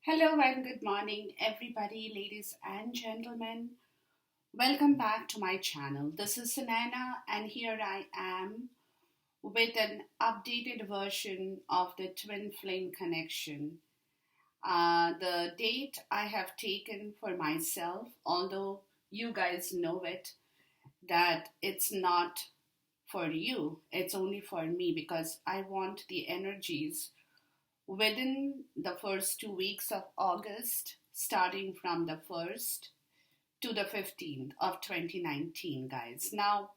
Hello and good morning, everybody, ladies and gentlemen. Welcome back to my channel. This is Sunaina, and here I am with an updated version of the twin flame connection. The date I have taken for myself, although you guys know it, that it's not for you, it's only for me because I want the energies within the first 2 weeks of August, starting from the 1st to the 15th of 2019, guys. Now,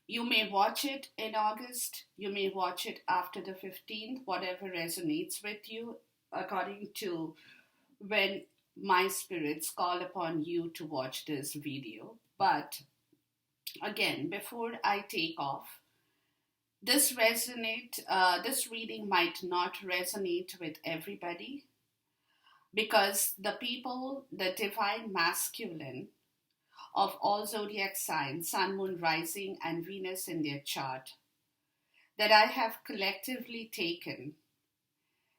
you may watch it in August, you may watch it after the 15th, whatever resonates with you, according to when my spirits call upon you to watch this video. But again, before I take off, this reading might not resonate with everybody because the people, the divine masculine of all zodiac signs, sun, moon, rising, and Venus in their chart, that I have collectively taken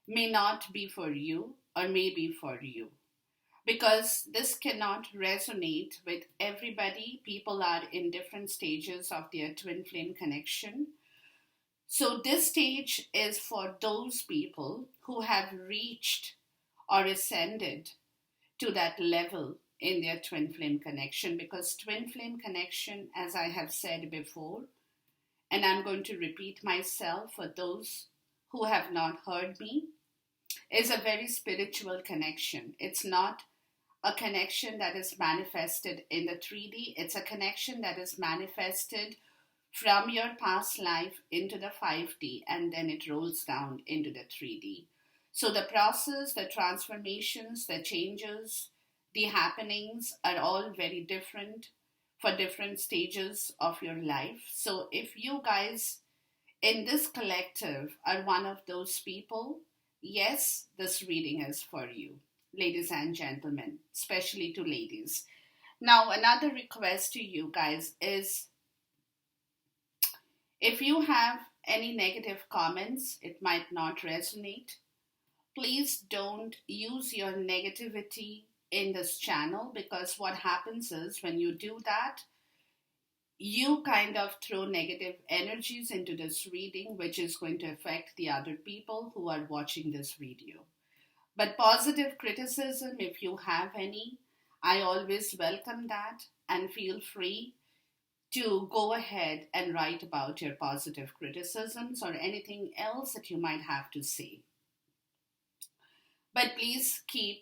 may not be for you or may be for you. Because this cannot resonate with everybody. People are in different stages of their twin flame connection. So, this stage is for those people who have reached or ascended to that level in their twin flame connection, because twin flame connection, as I have said before, and I'm going to repeat myself for those who have not heard me, is a very spiritual connection. It's not a connection that is manifested in the 3D, it's a connection that is manifested from your past life into the 5D, and then it rolls down into the 3D. So the process, the transformations, the changes, the happenings are all very different for different stages of your life. So if you guys in this collective are one of those people, yes, this reading is for you, ladies and gentlemen, especially to ladies. Now, another request to you guys is, if you have any negative comments, it might not resonate. Please don't use your negativity in this channel, because what happens is when you do that, you kind of throw negative energies into this reading, which is going to affect the other people who are watching this video. But positive criticism, if you have any, I always welcome that, and feel free to go ahead and write about your positive criticisms or anything else that you might have to say. But please keep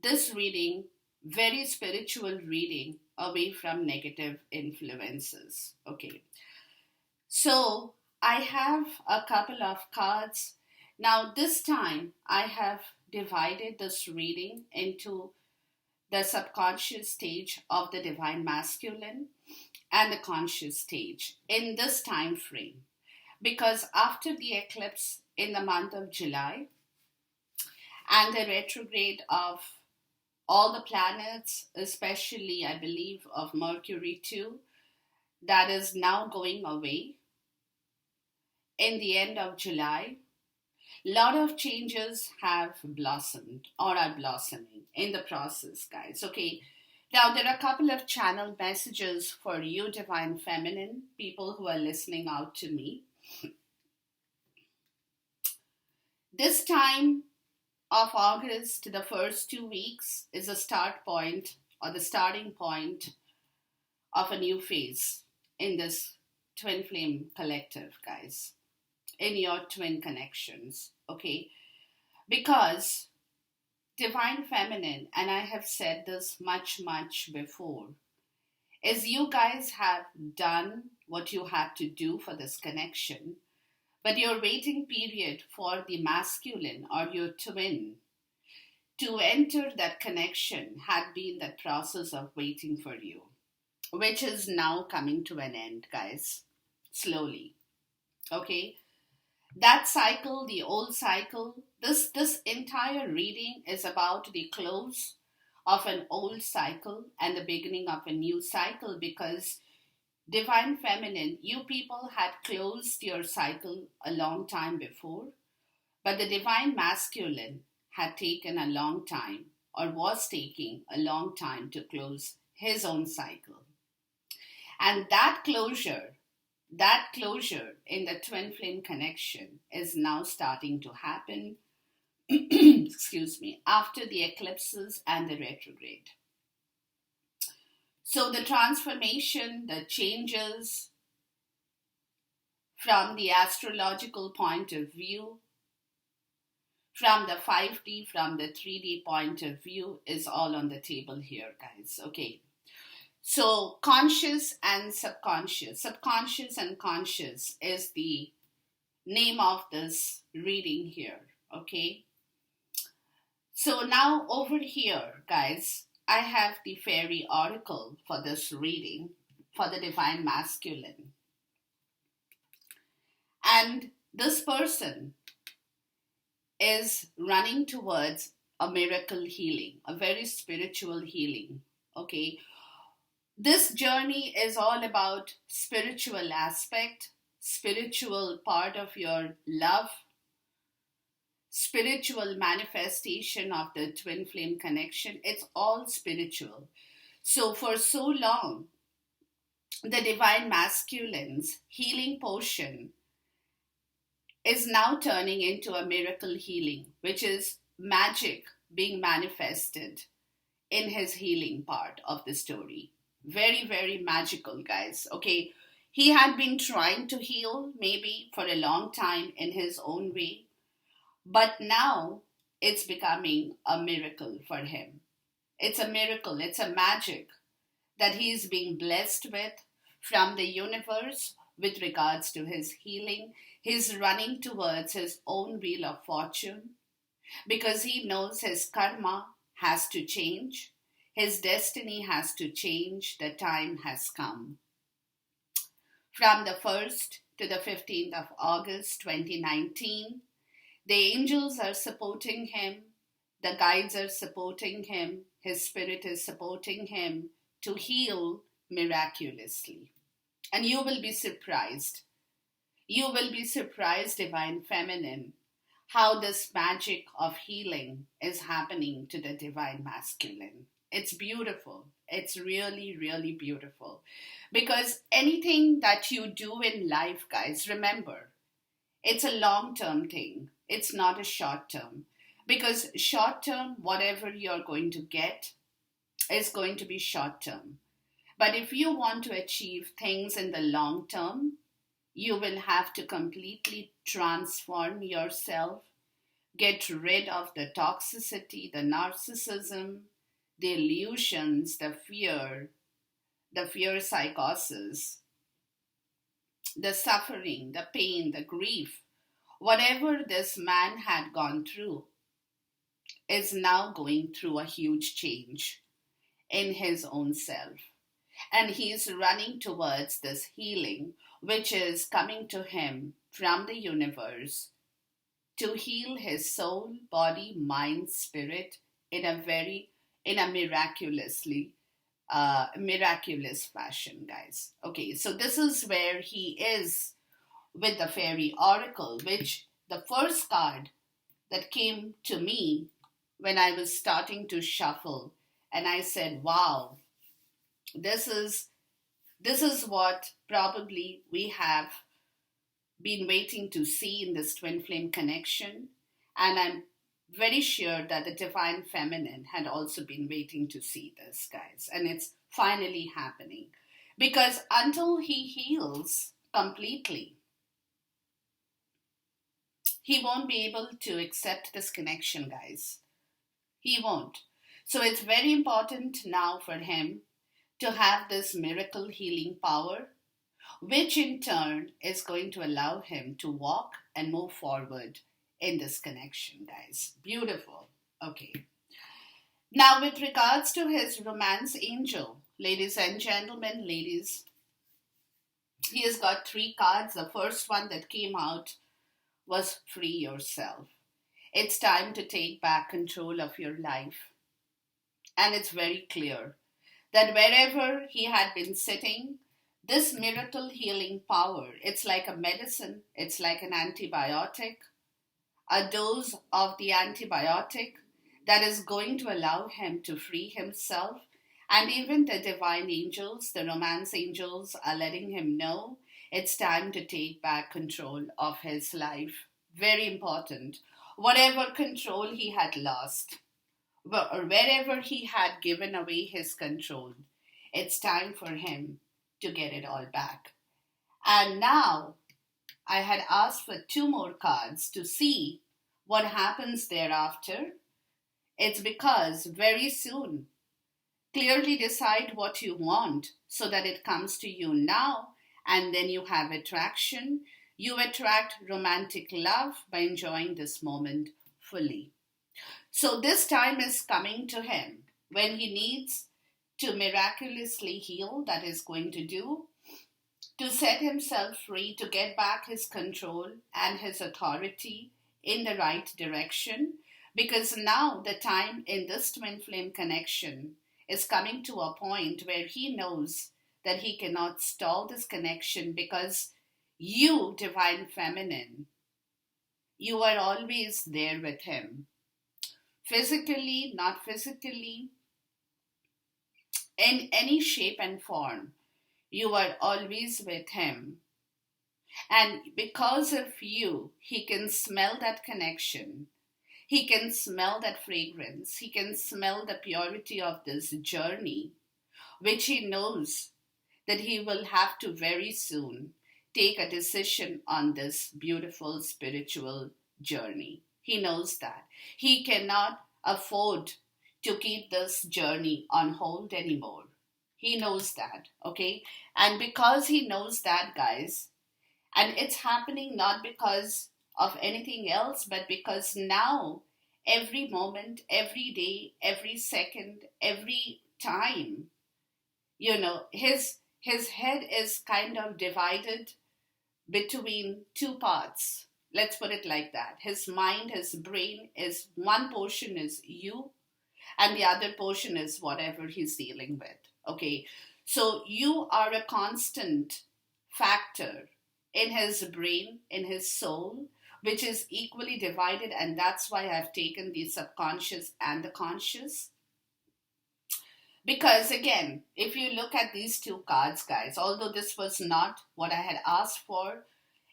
this reading, very spiritual reading, away from negative influences. Okay. So I have a couple of cards. Now this time I have divided this reading into the subconscious stage of the divine masculine and the conscious stage in this time frame, because after the eclipse in the month of July and the retrograde of all the planets, especially I believe of Mercury too, that is now going away in the end of July, a lot of changes have blossomed or are blossoming in the process, guys. Okay, now there are a couple of channel messages for you, divine feminine, people who are listening out to me. This time of August, the first 2 weeks, is a start point or the starting point of a new phase in this twin flame collective, guys, in your twin connections, okay? Because divine feminine, and I have said this much before, is you guys have done what you had to do for this connection, but your waiting period for the masculine or your twin to enter that connection had been that process of waiting for you, which is now coming to an end, guys, slowly. Okay? That cycle, the old cycle, this entire reading is about the close of an old cycle and the beginning of a new cycle, because divine feminine, you people had closed your cycle a long time before, but the divine masculine had taken a long time, or was taking a long time, to close his own cycle. And that closure in the twin flame connection is now starting to happen, excuse me, after the eclipses and the retrograde. So the transformation, the changes from the astrological point of view, from the 5D, from the 3D point of view, is all on the table here, guys. Okay. So conscious and subconscious. Subconscious and conscious is the name of this reading here. Okay. So now over here, guys, I have the fairy oracle for this reading for the divine masculine. And this person is running towards a miracle healing, a very spiritual healing. Okay. This journey is all about spiritual aspect, spiritual part of your love, spiritual manifestation of the twin flame connection. It's all spiritual. So for so long, the divine masculine's healing potion is now turning into a miracle healing, which is magic being manifested in his healing part of the story. Very, very magical, guys. Okay, he had been trying to heal maybe for a long time in his own way, but now it's becoming a miracle for him. It's a miracle, it's a magic that he is being blessed with from the universe with regards to his healing. He's running towards his own wheel of fortune because he knows his karma has to change. His destiny has to change. The time has come. From the 1st to the 15th of August 2019, the angels are supporting him. The guides are supporting him. His spirit is supporting him to heal miraculously. And you will be surprised. You will be surprised, Divine Feminine, how this magic of healing is happening to the Divine Masculine. It's beautiful. It's really, really beautiful. Because anything that you do in life, guys, remember, it's a long-term thing. It's not a short-term. Because short-term, whatever you're going to get is going to be short-term. But if you want to achieve things in the long term, you will have to completely transform yourself, get rid of the toxicity, the narcissism, the illusions, the fear psychosis, the suffering, the pain, the grief. Whatever this man had gone through is now going through a huge change in his own self. And he's running towards this healing, which is coming to him from the universe to heal his soul, body, mind, spirit in a miraculous fashion, guys. Okay, so this is where he is with the fairy oracle, which the first card that came to me when I was starting to shuffle, and I said, wow, this is what probably we have been waiting to see in this twin flame connection. And I'm very sure that the divine feminine had also been waiting to see this, guys. And it's finally happening. Because until he heals completely, he won't be able to accept this connection, guys. He won't. So it's very important now for him to have this miracle healing power, which in turn is going to allow him to walk and move forward in this connection, guys. Beautiful. Okay. Now, with regards to his romance angel, ladies and gentlemen, ladies, he has got 3 cards. The first one that came out was free yourself. It's time to take back control of your life. And it's very clear that wherever he had been sitting, this miracle healing power, it's like a medicine, it's like an antibiotic. a dose of the antibiotic that is going to allow him to free himself. And even the divine angels, the romance angels, are letting him know it's time to take back control of his life. Very important. Whatever control he had lost, or wherever he had given away his control, it's time for him to get it all back. And now I had asked for two more cards to see what happens thereafter. It's because very soon, clearly decide what you want so that it comes to you now, and then you have attraction. You attract romantic love by enjoying this moment fully. So this time is coming to him when he needs to miraculously heal, that is going to do, to set himself free, to get back his control and his authority in the right direction. Because now the time in this twin flame connection is coming to a point where he knows that he cannot stall this connection, because you, divine feminine, you are always there with him. Physically, not physically, in any shape and form, you are always with him. And because of you, he can smell that connection. He can smell that fragrance. He can smell the purity of this journey, which he knows that he will have to very soon take a decision on this beautiful spiritual journey. He knows that. He cannot afford to keep this journey on hold anymore. He knows that, okay? And because he knows that, guys, and it's happening not because of anything else, but because now, every moment, every day, every second, every time, his head is kind of divided between two parts. Let's put it like that. His mind, his brain is, one portion is you, and the other portion is whatever he's dealing with. Okay, so you are a constant factor in his brain, in his soul, which is equally divided, and that's why I've taken the subconscious and the conscious. Because again, if you look at these two cards, guys, although this was not what I had asked for,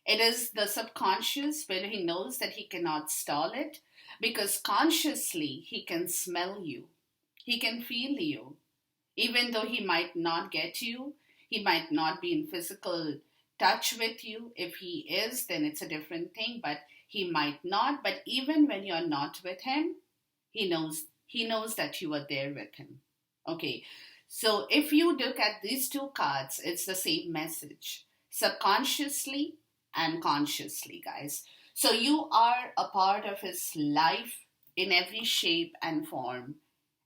it is the subconscious where he knows that he cannot stall it, because consciously he can smell you, he can feel you. Even though he might not get you, he might not be in physical touch with you. If he is, then it's a different thing, but he might not. But even when you're not with him, he knows that you are there with him. Okay, so if you look at these two cards, it's the same message, subconsciously and consciously, guys. So you are a part of his life in every shape and form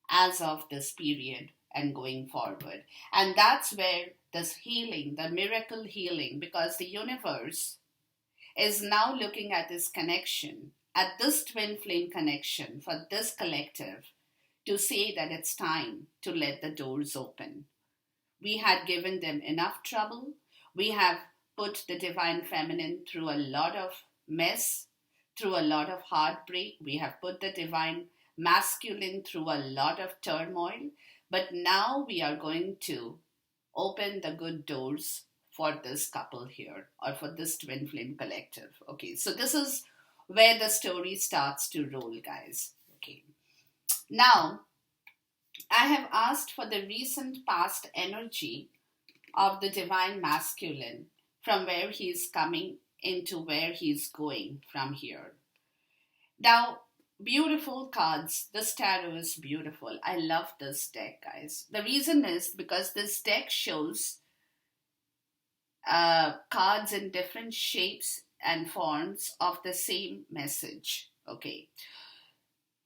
as of this period and going forward. And that's where this healing, the miracle healing, because the universe is now looking at this connection, at this twin flame connection for this collective, to say that it's time to let the doors open. We had given them enough trouble. We have put the divine feminine through a lot of mess, through a lot of heartbreak. We have put the divine masculine through a lot of turmoil. But now we are going to open the good doors for this couple here, or for this twin flame collective. Okay, so this is where the story starts to roll, guys. Okay, now I have asked for the recent past energy of the divine masculine, from where he is coming into where he is going from here. Now, beautiful cards. This tarot is beautiful. I love this deck, guys. The reason is because this deck shows cards in different shapes and forms of the same message. Okay.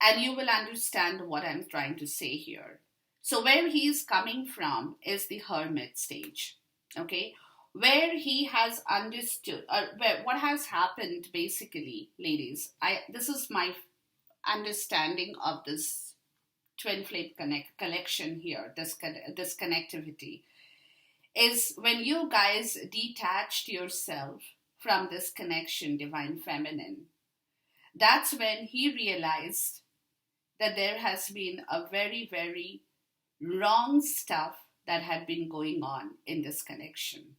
And you will understand what I'm trying to say here. So where he is coming from is the hermit stage. Okay. Where he has understood, or where, what has happened basically, ladies, this is my understanding of this twin flame collection here, this connectivity, is when you guys detached yourself from this connection, divine feminine, That's when he realized that there has been a very, very wrong stuff that had been going on in this connection.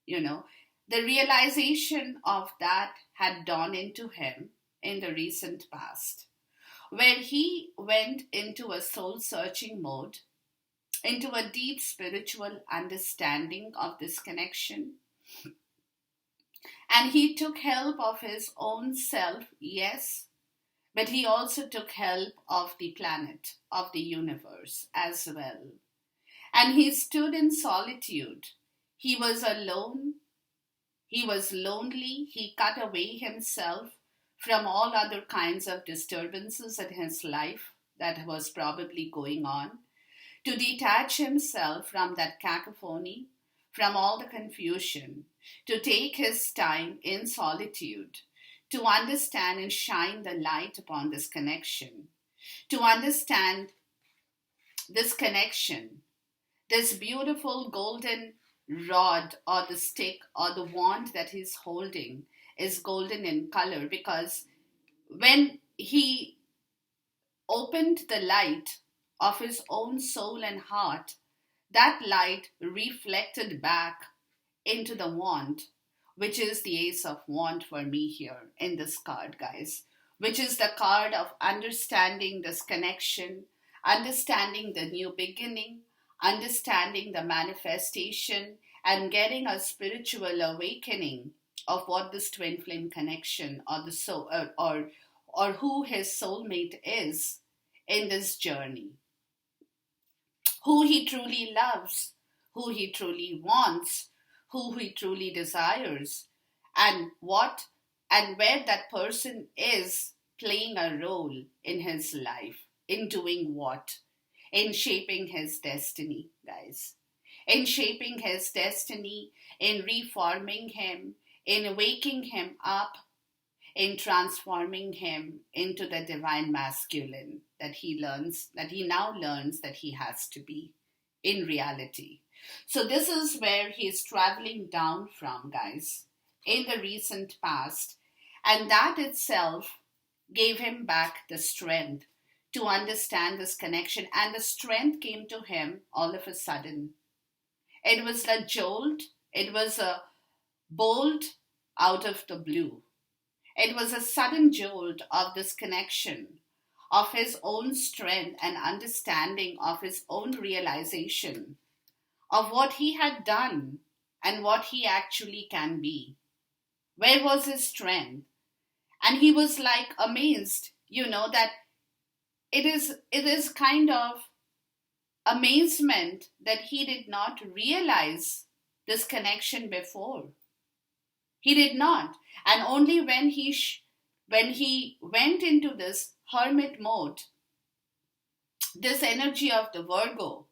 You know, the realization of that had dawned into him in the recent past, where he went into a soul searching mode, into a deep spiritual understanding of this connection. And he took help of his own self, yes, but he also took help of the planet, of the universe as well. And he stood in solitude. He was alone. He was lonely. He cut away himself from all other kinds of disturbances in his life that was probably going on, to detach himself from that cacophony, from all the confusion, to take his time in solitude, to understand and shine the light upon this connection, to understand this connection, this beautiful golden rod or the stick or the wand that he's holding is golden in color, because when he opened the light of his own soul and heart, that light reflected back into the wand, which is the Ace of Wand for me here in this card, guys, which is the card of understanding this connection, understanding the new beginning, understanding the manifestation, and getting a spiritual awakening of what this twin flame connection or the soul or who his soulmate is in this journey, who he truly loves, who he truly wants, who he truly desires, and what and where that person is playing a role in his life, in doing what, in shaping his destiny, guys, in shaping his destiny, in reforming him, in waking him up, in transforming him into the divine masculine that he now learns that he has to be in reality. So this is where he is traveling down from, guys, in the recent past, and that itself gave him back the strength to understand this connection, and the strength came to him all of a sudden. It was a jolt, it was a bolt out of the blue. It was a sudden jolt of this connection, of his own strength and understanding of his own realization of what he had done and what he actually can be. Where was his strength? And he was like amazed, that it is kind of amazement that he did not realize this connection before. He did not. And only when he went into this hermit mode, this energy of the Virgo,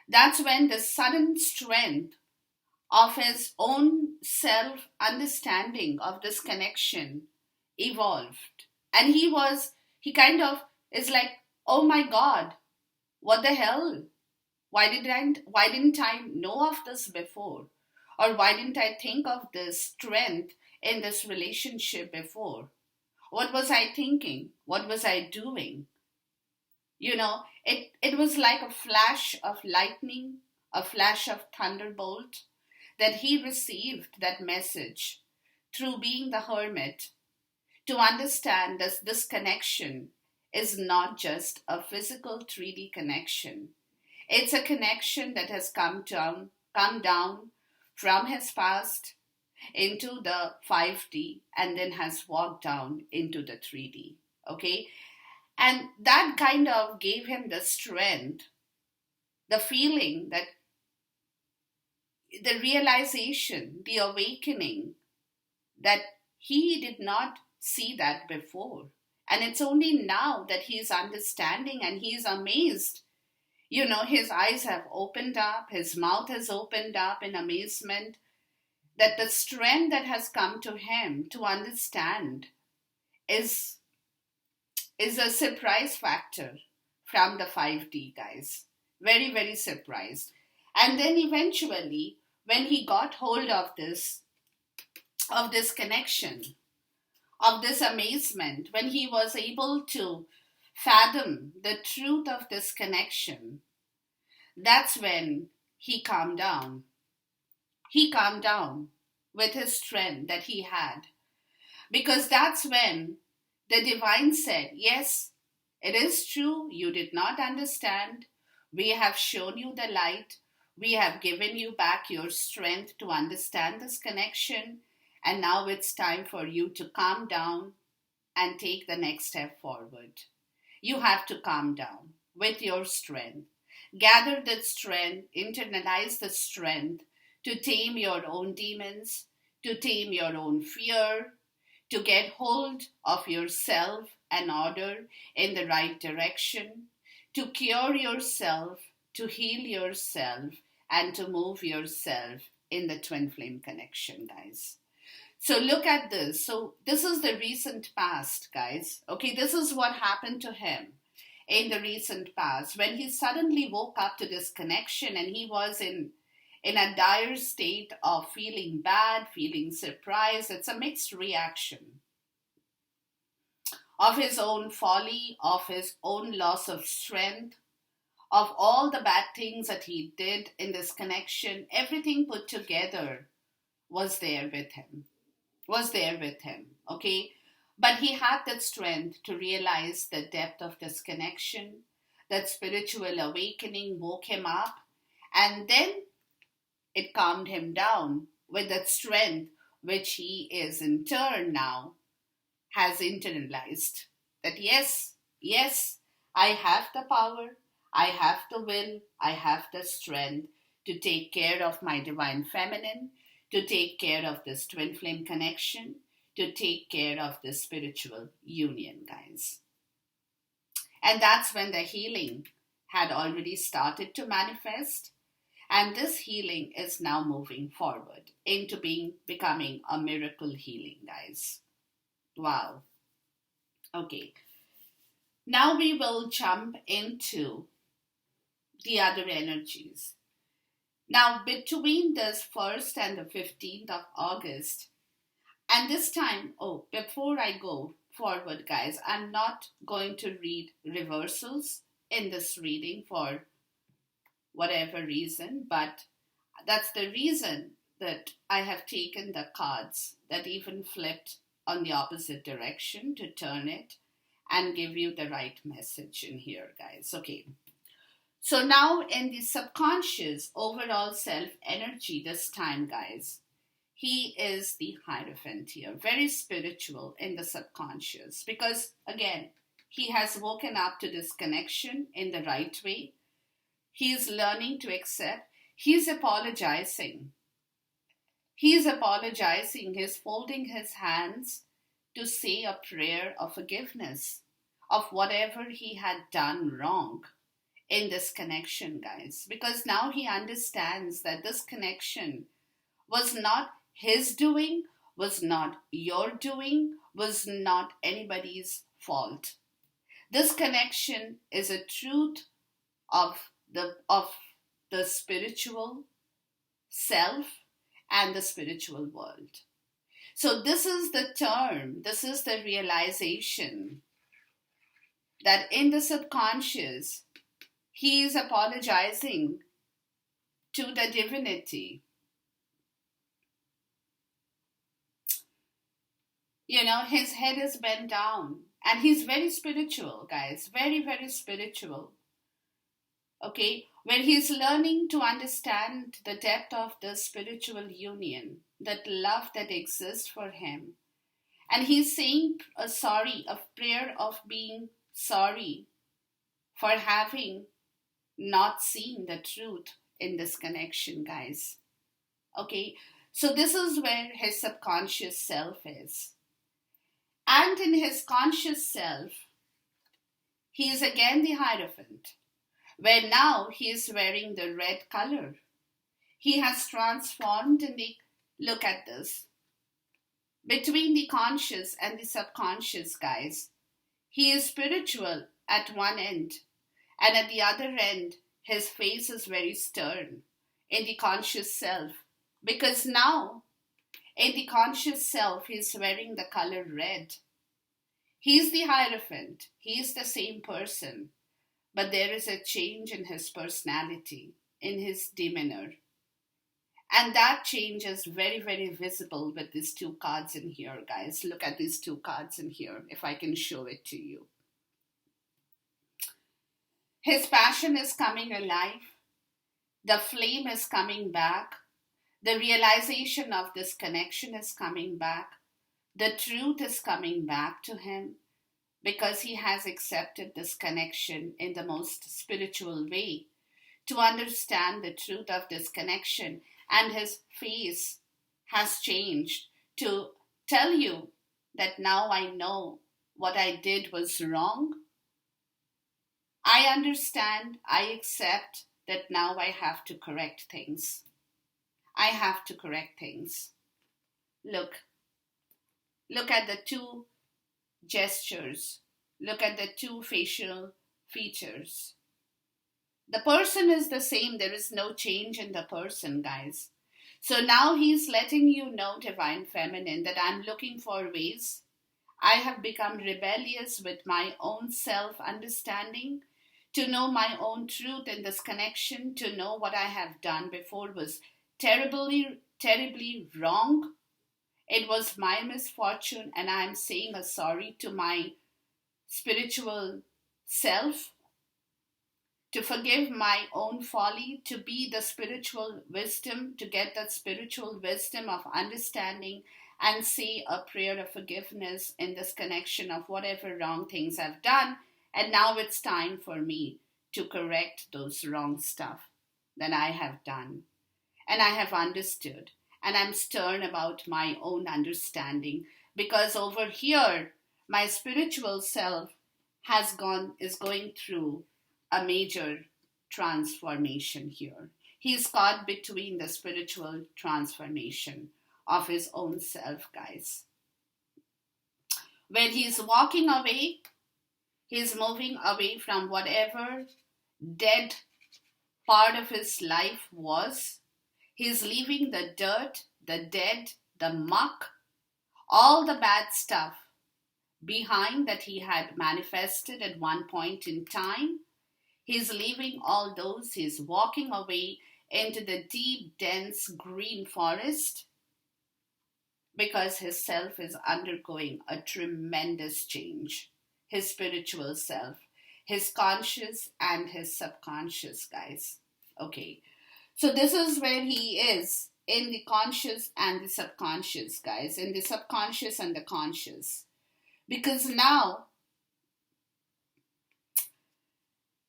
that's when the sudden strength of his own self understanding of this connection evolved. And he kind of is like, oh my God, what the hell? Why didn't I know of this before? Or why didn't I think of this strength in this relationship before? What was I thinking? What was I doing? It was like a flash of lightning, a flash of thunderbolt, that he received that message through being the hermit, to understand that this connection is not just a physical 3D connection. It's a connection that has come down from his past into the 5D and then has walked down into the 3D. Okay? And that kind of gave him the strength, the feeling that the realization, the awakening that he did not see that before. And it's only now that he is understanding and he is amazed. His eyes have opened up, his mouth has opened up in amazement, that the strength that has come to him to understand is a surprise factor from the 5D, guys. Very, very surprised. And then eventually, when he got hold of this connection, of this amazement, when he was able to fathom the truth of this connection, that's when he calmed down. He calmed down with his strength that he had. Because that's when the divine said, yes, it is true, you did not understand. We have shown you the light. We have given you back your strength to understand this connection. And now it's time for you to calm down and take the next step forward. You have to calm down with your strength. Gather that strength, internalize the strength to tame your own demons, to tame your own fear, to get hold of yourself and order in the right direction, to cure yourself, to heal yourself, and to move yourself in the twin flame connection, guys. So look at this. So this is the recent past, guys. Okay, this is what happened to him in the recent past when he suddenly woke up to this connection, and he was in a dire state of feeling bad, feeling surprised. It's a mixed reaction of his own folly, of his own loss of strength, of all the bad things that he did in this connection. Everything put together was there with him. Okay? But he had that strength to realize the depth of this connection. That spiritual awakening woke him up, and then it calmed him down with that strength, which he is in turn now has internalized. That yes, I have the power, I have the will, I have the strength to take care of my divine feminine, to take care of this twin flame connection, to take care of this spiritual union, guys. And that's when the healing had already started to manifest. And this healing is now moving forward into becoming a miracle healing, guys. Wow. Okay. Now we will jump into the other energies. Now, between this 1st and the 15th of August, and this time, before I go forward, guys, I'm not going to read reversals in this reading for whatever reason, but that's the reason that I have taken the cards that even flipped on the opposite direction to turn it and give you the right message in here, guys. Okay. So now in the subconscious overall self energy this time, guys, he is the Hierophant here, very spiritual in the subconscious, because again, he has woken up to this connection in the right way. He is learning to accept. He's apologizing. He's apologizing. He's folding his hands to say a prayer of forgiveness of whatever he had done wrong in this connection, guys. Because now he understands that this connection was not his doing, was not your doing, was not anybody's fault. This connection is a truth of the spiritual self and the spiritual world. So this is the term, this is the realization that in the subconscious, he is apologizing to the divinity. You know, his head is bent down, and he's very spiritual, guys, very, very spiritual. Okay, when he's learning to understand the depth of the spiritual union, that love that exists for him, and he's saying a prayer of being sorry for having not seen the truth in this connection, guys. Okay, so this is where his subconscious self is. And in his conscious self, he is again the Hierophant, where now he is wearing the red color. He has transformed look at this. Between the conscious and the subconscious, guys, he is spiritual at one end, and at the other end, his face is very stern in the conscious self. Because now, In the conscious self, he's wearing the color red. He's the Hierophant. He's the same person. But there is a change in his personality, in his demeanor. And that change is very, very visible with these two cards in here, guys. Look at these two cards in here, if I can show it to you. His passion is coming alive. The flame is coming back. The realization of this connection is coming back. The truth is coming back to him because he has accepted this connection in the most spiritual way to understand the truth of this connection. And his face has changed to tell you that now I know what I did was wrong. I understand, I accept that now I have to correct things. I have to correct things. Look at the two gestures. Look at the two facial features. The person is the same. There is no change in the person, guys. So now he's letting you know, Divine Feminine, that I'm looking for ways. I have become rebellious with my own self-understanding, to know my own truth in this connection, to know what I have done before was terribly, terribly wrong. It was my misfortune, and I'm saying a sorry to my spiritual self, to forgive my own folly, to be the spiritual wisdom, to get that spiritual wisdom of understanding and say a prayer of forgiveness in this connection of whatever wrong things I've done. And now it's time for me to correct those wrong stuff that I have done. And I have understood. And I'm stern about my own understanding. Because over here, my spiritual self is going through a major transformation here. He's caught between the spiritual transformation of his own self, guys. When he's walking away, he's moving away from whatever dead part of his life was. He's leaving the dirt, the dead, the muck, all the bad stuff behind that he had manifested at one point in time. He's leaving all those. He's walking away into the deep, dense green forest because his self is undergoing a tremendous change. His spiritual self, his conscious and his subconscious, guys. Okay, so this is where he is in the conscious and the subconscious, guys, in the subconscious and the conscious. Because now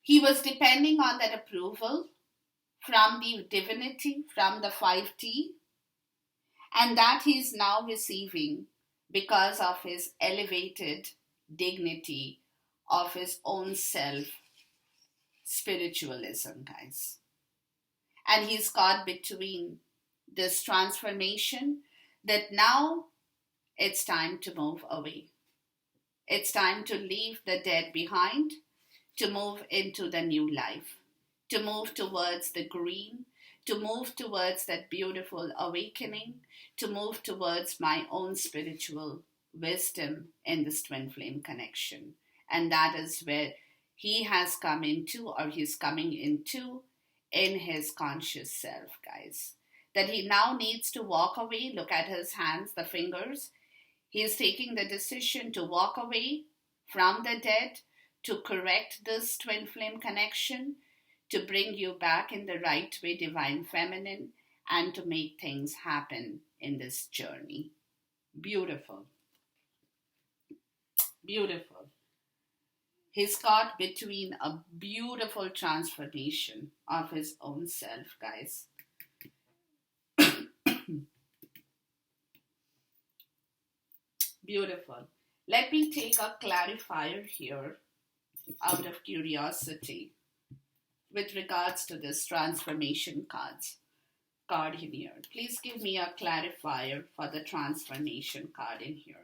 he was depending on that approval from the divinity, from the 5D, and that he is now receiving because of his elevated dignity of his own self spiritualism, guys. And he's caught between this transformation that now it's time to move away. It's time to leave the dead behind, to move into the new life, to move towards the green, to move towards that beautiful awakening, to move towards my own spiritual wisdom in this twin flame connection. And that is where he has come into, or he's coming into, in his conscious self, guys. That he now needs to walk away. Look at his hands, the fingers. He is taking the decision to walk away from the dead, to correct this twin flame connection, to bring you back in the right way, Divine Feminine, and to make things happen in this journey. Beautiful. Beautiful. He's caught between a beautiful transformation of his own self, guys. Beautiful. Let me take a clarifier here out of curiosity with regards to this transformation card in here. Please give me a clarifier for the transformation card in here.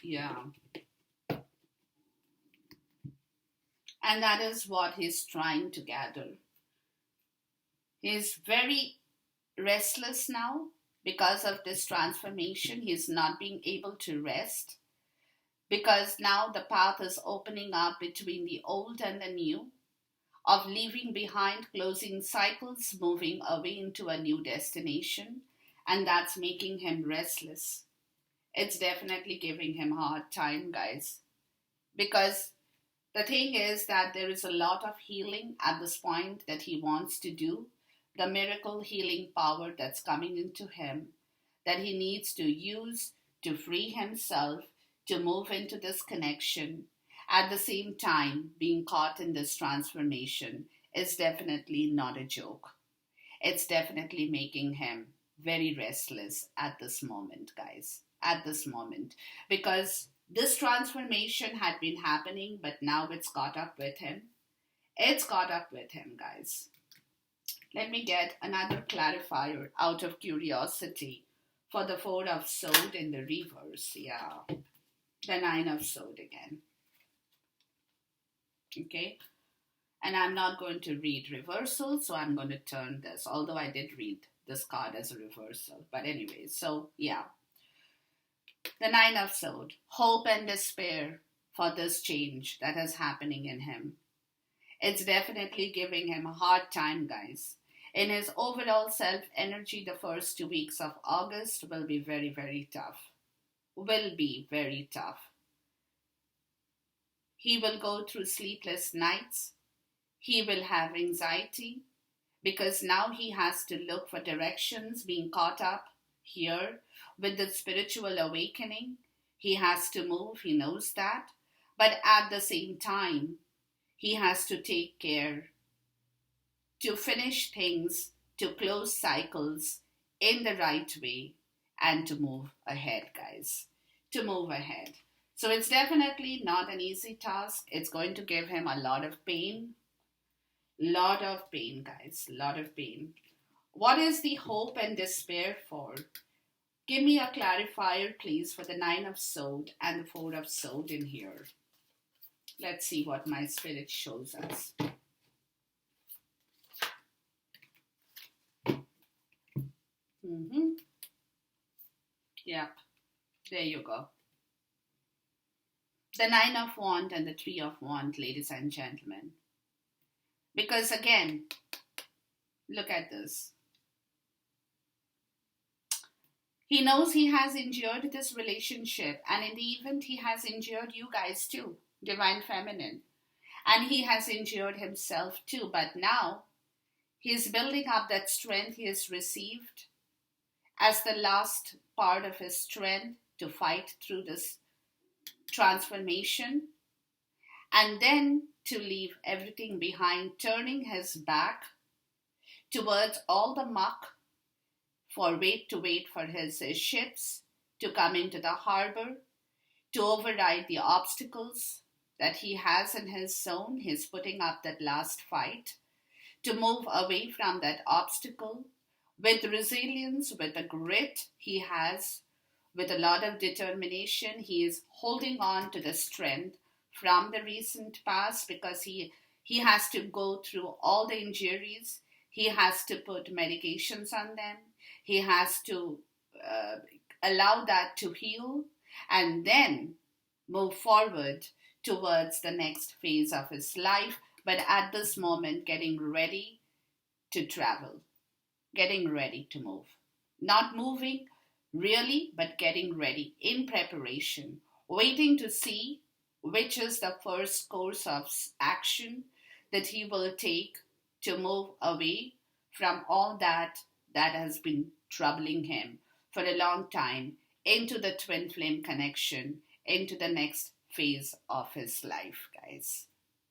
Yeah. And that is what he's trying to gather. He's very restless now because of this transformation. He's not being able to rest because now the path is opening up between the old and the new, of leaving behind closing cycles, moving away into a new destination, and that's making him restless. It's definitely giving him a hard time, guys, because the thing is that there is a lot of healing at this point that he wants to do, the miracle healing power that's coming into him that he needs to use to free himself, to move into this connection. At the same time, being caught in this transformation is definitely not a joke. It's definitely making him very restless at this moment, guys. At this moment. Because this transformation had been happening, but now it's caught up with him. It's caught up with him, guys. Let me get another clarifier out of curiosity for the Four of Swords in the reverse. Yeah. The Nine of Swords again. Okay. And I'm not going to read reversal, so I'm going to turn this, although I did read this card as a reversal. But anyway, so yeah. The Nine of Swords, hope and despair for this change that is happening in him. It's definitely giving him a hard time, guys. In his overall self energy, the first 2 weeks of August will be very, very tough. Will be very tough. He will go through sleepless nights. He will have anxiety because now he has to look for directions, being caught up here with the spiritual awakening. He has to move, he knows that. But at the same time, he has to take care to finish things, to close cycles in the right way, and to move ahead, guys. To move ahead. So it's definitely not an easy task. It's going to give him a lot of pain. Lot of pain, guys. Lot of pain. What is the hope and despair for? Give me a clarifier, please, for the Nine of Swords and the Four of Swords in here. Let's see what my spirit shows us. Yep, there you go. The Nine of Wands and the Three of Wands, ladies and gentlemen. Because again, look at this. He knows he has endured this relationship, and in the event he has endured you guys too, Divine Feminine. And he has endured himself too, but now he's building up that strength he has received as the last part of his strength to fight through this transformation, and then to leave everything behind, turning his back towards all the muck to wait for his ships to come into the harbor, to override the obstacles that he has in his zone. He's putting up that last fight to move away from that obstacle with resilience, with the grit he has, with a lot of determination. He is holding on to the strength from the recent past because he has to go through all the injuries. He has to put medications on them. He has to allow that to heal and then move forward towards the next phase of his life. But at this moment, getting ready to travel, getting ready to move. Not moving really, but getting ready in preparation, waiting to see which is the first course of action that he will take to move away from all that has been troubling him for a long time into the twin flame connection, into the next phase of his life, guys.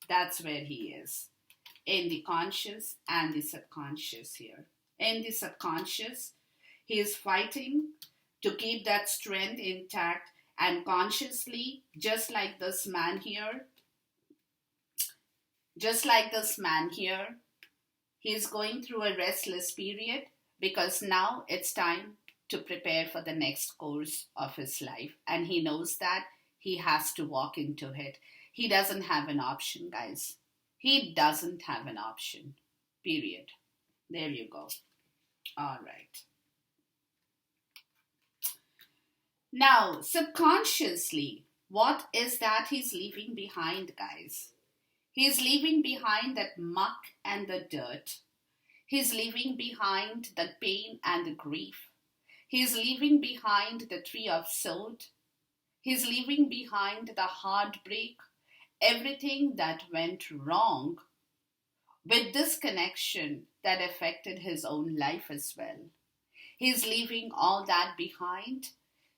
That's where he is, in the conscious and the subconscious here. In the subconscious, he is fighting to keep that strength intact, and consciously, just like this man here, he is going through a restless period because now it's time to prepare for the next course of his life. And he knows that he has to walk into it. He doesn't have an option, guys. He doesn't have an option. Period. There you go. All right. Now, subconsciously, what is that he's leaving behind, guys? He's leaving behind that muck and the dirt. He's leaving behind the pain and the grief. He's leaving behind the tree of sod. He's leaving behind the heartbreak, everything that went wrong with this connection that affected his own life as well. He's leaving all that behind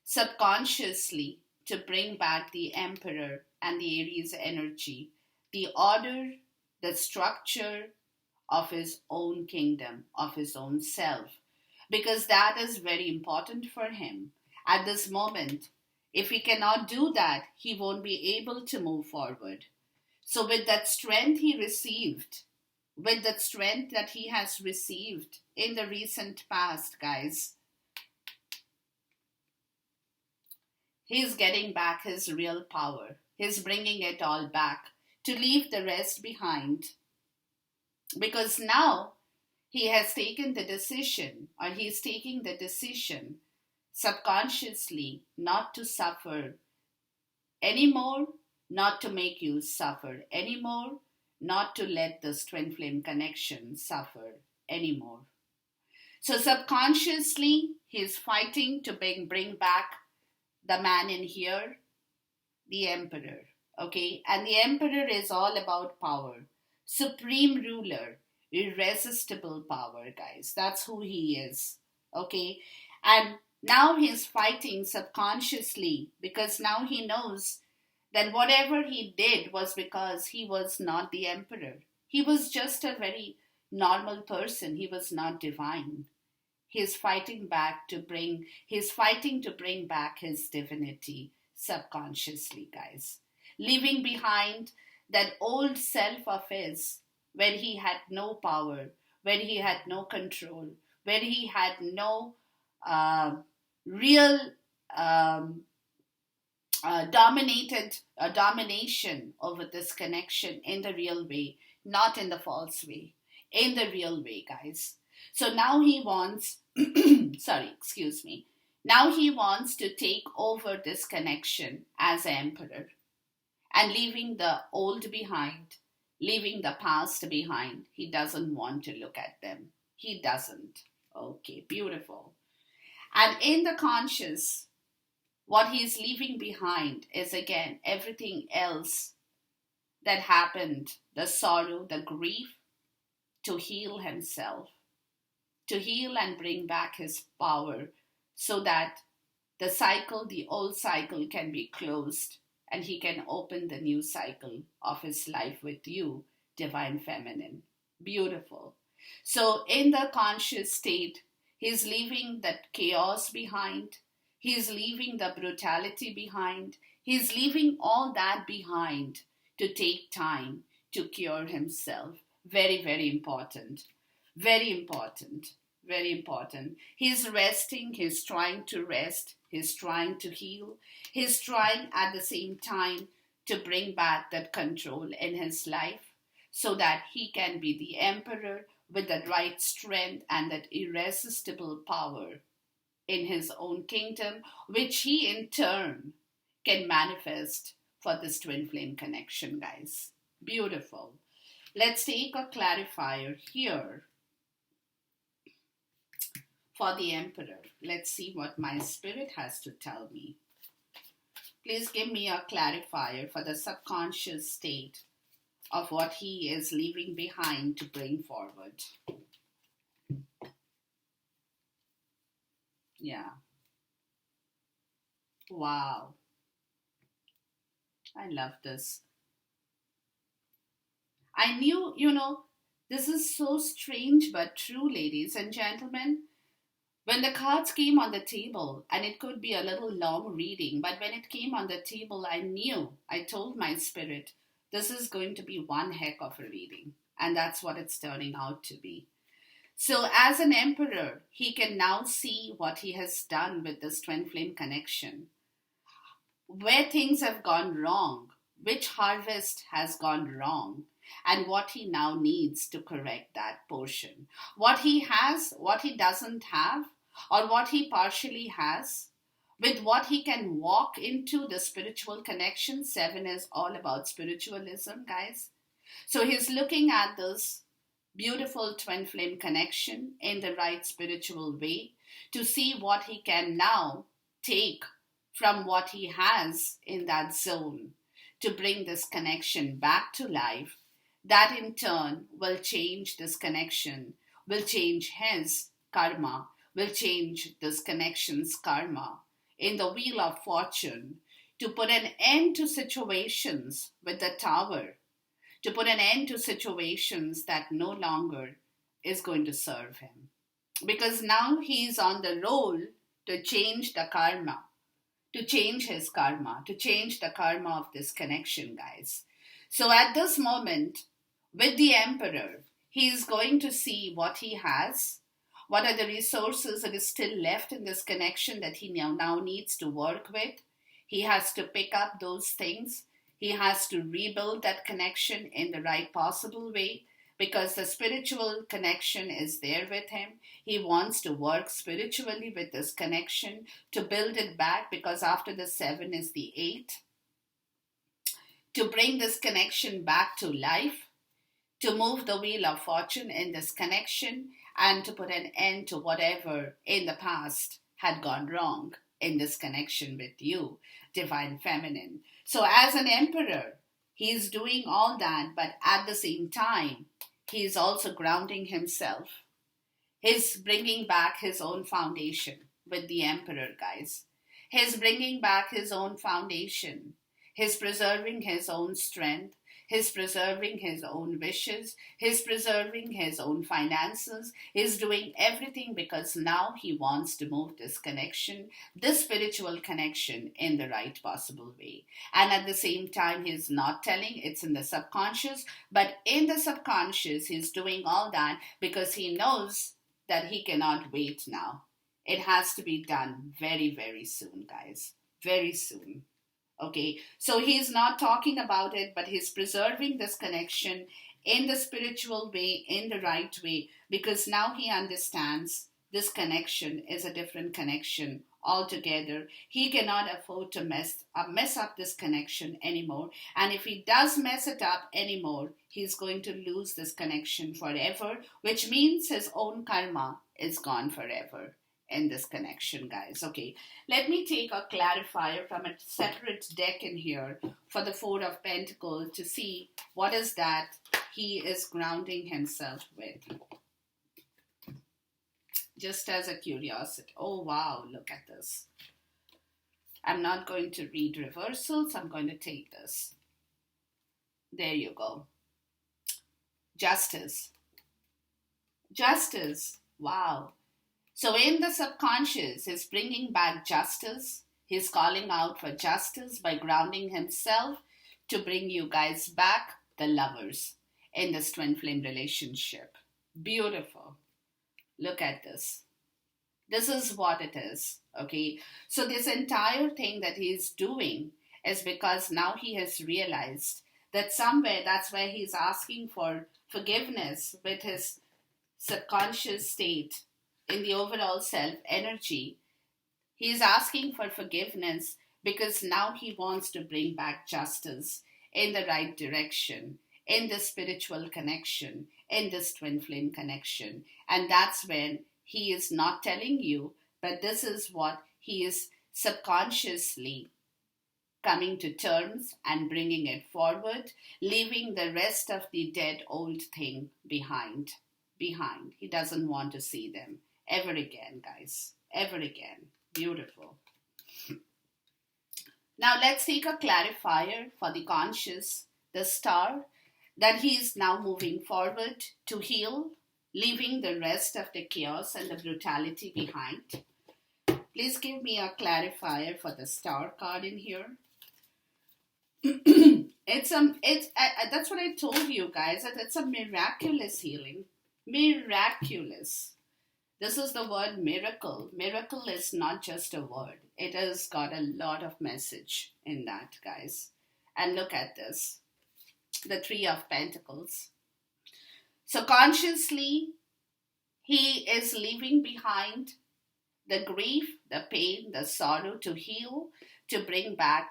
subconsciously to bring back the Emperor and the Aries energy, the order, the structure of his own kingdom, of his own self, because that is very important for him at this moment. If he cannot do that, he won't be able to move forward. So, with that strength he received, with that strength that he has received in the recent past, guys, he's getting back his real power. He's bringing it all back to leave the rest behind. Because now he has taken the decision, or he's taking the decision subconsciously not to suffer anymore, not to make you suffer anymore, not to let this twin flame connection suffer anymore. So subconsciously, he's fighting to bring back the man in here, the emperor. Okay, and the emperor is all about power, supreme ruler, irresistible power, guys. That's who he is. Okay, and now he's fighting subconsciously because now he knows that whatever he did was because he was not the emperor. He was just a very normal person. He was not divine. He's fighting to bring back his divinity subconsciously, guys. Leaving behind that old self of his when he had no power, when he had no control, when he had no real domination over this connection in the real way, not in the false way, in the real way, guys. So now he wants, sorry, excuse me. Now he wants to take over this connection as emperor and leaving the old behind, leaving the past behind. He doesn't want to look at them. He doesn't. Okay, beautiful. And in the conscious, what he's leaving behind is again everything else that happened, the sorrow, the grief, to heal himself, to heal and bring back his power so that the cycle, the old cycle, can be closed and he can open the new cycle of his life with you, Divine Feminine. Beautiful. So, in the conscious state, he's leaving that chaos behind. He's leaving the brutality behind. He's leaving all that behind to take time to cure himself. Very, very important. Very important. Very important. He's resting. He's trying to rest. He's trying to heal. He's trying at the same time to bring back that control in his life so that he can be the emperor with the right strength and that irresistible power in his own kingdom, which he in turn can manifest for this twin flame connection, guys. Beautiful. Let's take a clarifier here for the emperor. Let's see what my spirit has to tell me. Please give me a clarifier for the subconscious state of what he is leaving behind to bring forward. Yeah. Wow. I love this. I knew, this is so strange but true, ladies and gentlemen. When the cards came on the table, and it could be a little long reading, but when it came on the table, I told my spirit, this is going to be one heck of a reading. And that's what it's turning out to be. So as an emperor, he can now see what he has done with this twin flame connection, where things have gone wrong, which harvest has gone wrong, and what he now needs to correct that portion. What he has, what he doesn't have, or what he partially has, with what he can walk into the spiritual connection. Seven is all about spiritualism, guys. So he's looking at this beautiful twin flame connection in the right spiritual way to see what he can now take from what he has in that zone to bring this connection back to life. That in turn will change this connection, will change his karma, will change this connection's karma in the wheel of fortune to put an end to situations with the tower, to put an end to situations that no longer is going to serve him. Because now he's on the roll to change the karma, to change his karma, to change the karma of this connection, guys. So at this moment, with the emperor, he is going to see what he has, what are the resources that is still left in this connection that he now needs to work with. He has to pick up those things. He has to rebuild that connection in the right possible way because the spiritual connection is there with him. He wants to work spiritually with this connection to build it back, because after the 7 is the 8. To bring this connection back to life, to move the wheel of fortune in this connection, and to put an end to whatever in the past had gone wrong in this connection with you, Divine Feminine. So as an emperor, he is doing all that, but at the same time, he is also grounding himself. He's bringing back his own foundation with the emperor, guys. He's bringing back his own foundation. He's preserving his own strength. He's preserving his own wishes. He's preserving his own finances. He's doing everything because now he wants to move this connection, this spiritual connection, in the right possible way. And at the same time, he's not telling, it's in the subconscious, but in the subconscious, he's doing all that because he knows that he cannot wait now. It has to be done very, very soon, guys. Very soon. Okay, so he's not talking about it, but he's preserving this connection in the spiritual way, in the right way, because now he understands this connection is a different connection altogether. He cannot afford to mess up this connection anymore. And if he does mess it up anymore, he's going to lose this connection forever, which means his own karma is gone forever in this connection, guys. Okay, let me take a clarifier from a separate deck in here for the 4 of Pentacles to see what is that he is grounding himself with. Just as a curiosity. Oh wow, look at this. I'm not going to read reversals. I'm going to take this. There you go. Justice. Justice. Wow. So in the subconscious, he's bringing back justice. He's calling out for justice by grounding himself to bring you guys back, the lovers, in this twin flame relationship. Beautiful. Look at this. This is what it is, okay? So this entire thing that he's doing is because now he has realized that somewhere, that's where he's asking for forgiveness with his subconscious state in the overall self energy. He is asking for forgiveness because now he wants to bring back justice in the right direction, in the spiritual connection, in this twin flame connection. And that's when he is not telling you, but this is what he is subconsciously coming to terms and bringing it forward, leaving the rest of the dead old thing behind. He doesn't want to see them ever again, guys. Ever again. Beautiful. Now let's take a clarifier for the conscious, the star, that he is now moving forward to heal, leaving the rest of the chaos and the brutality behind. Please give me a clarifier for the star card in here. That's what I told you guys, that it's a miraculous healing. Miraculous. This is the word miracle. Miracle is not just a word. It has got a lot of message in that, guys. And look at this. the Three of Pentacles. So consciously, he is leaving behind the grief, the pain, the sorrow to heal, to bring back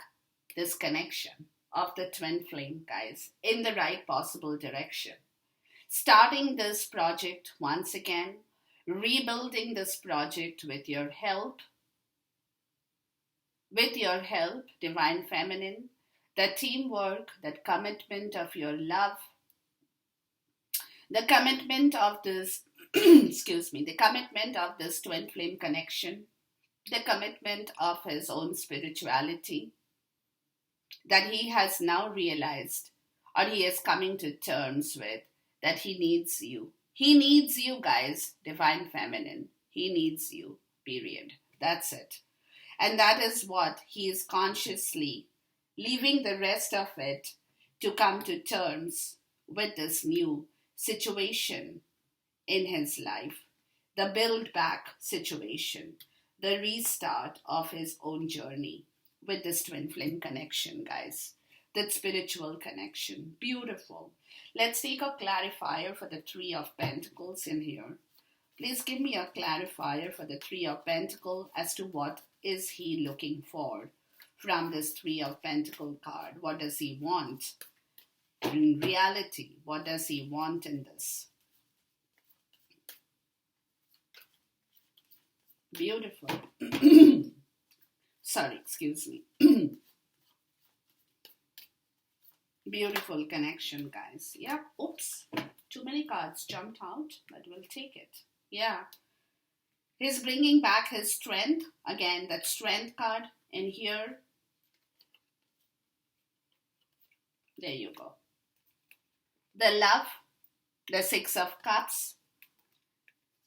this connection of the twin flame, guys, in the right possible direction. Starting this project once again, rebuilding this project with your help, Divine Feminine, the teamwork, that commitment of your love, the commitment of this, the commitment of this twin flame connection, the commitment of his own spirituality, that he has now realized, or he is coming to terms with, that he needs you. He needs you, guys, Divine Feminine. He needs you, period. That's it. And that is what he is consciously leaving the rest of it to come to terms with this new situation in his life, the build back situation, the restart of his own journey with this twin flame connection, guys. That spiritual connection. Beautiful. Let's take a clarifier for the Three of Pentacles in here. Please give me a clarifier for the Three of Pentacles as to what is he looking for from this Three of Pentacles card. What does he want in reality? What does he want in this? Beautiful. Sorry, excuse me. Beautiful connection, guys. Yeah, oops. Too many cards jumped out, but we'll take it. Yeah. He's bringing back his strength. Again, that strength card in here. There you go. The love, the Six of Cups.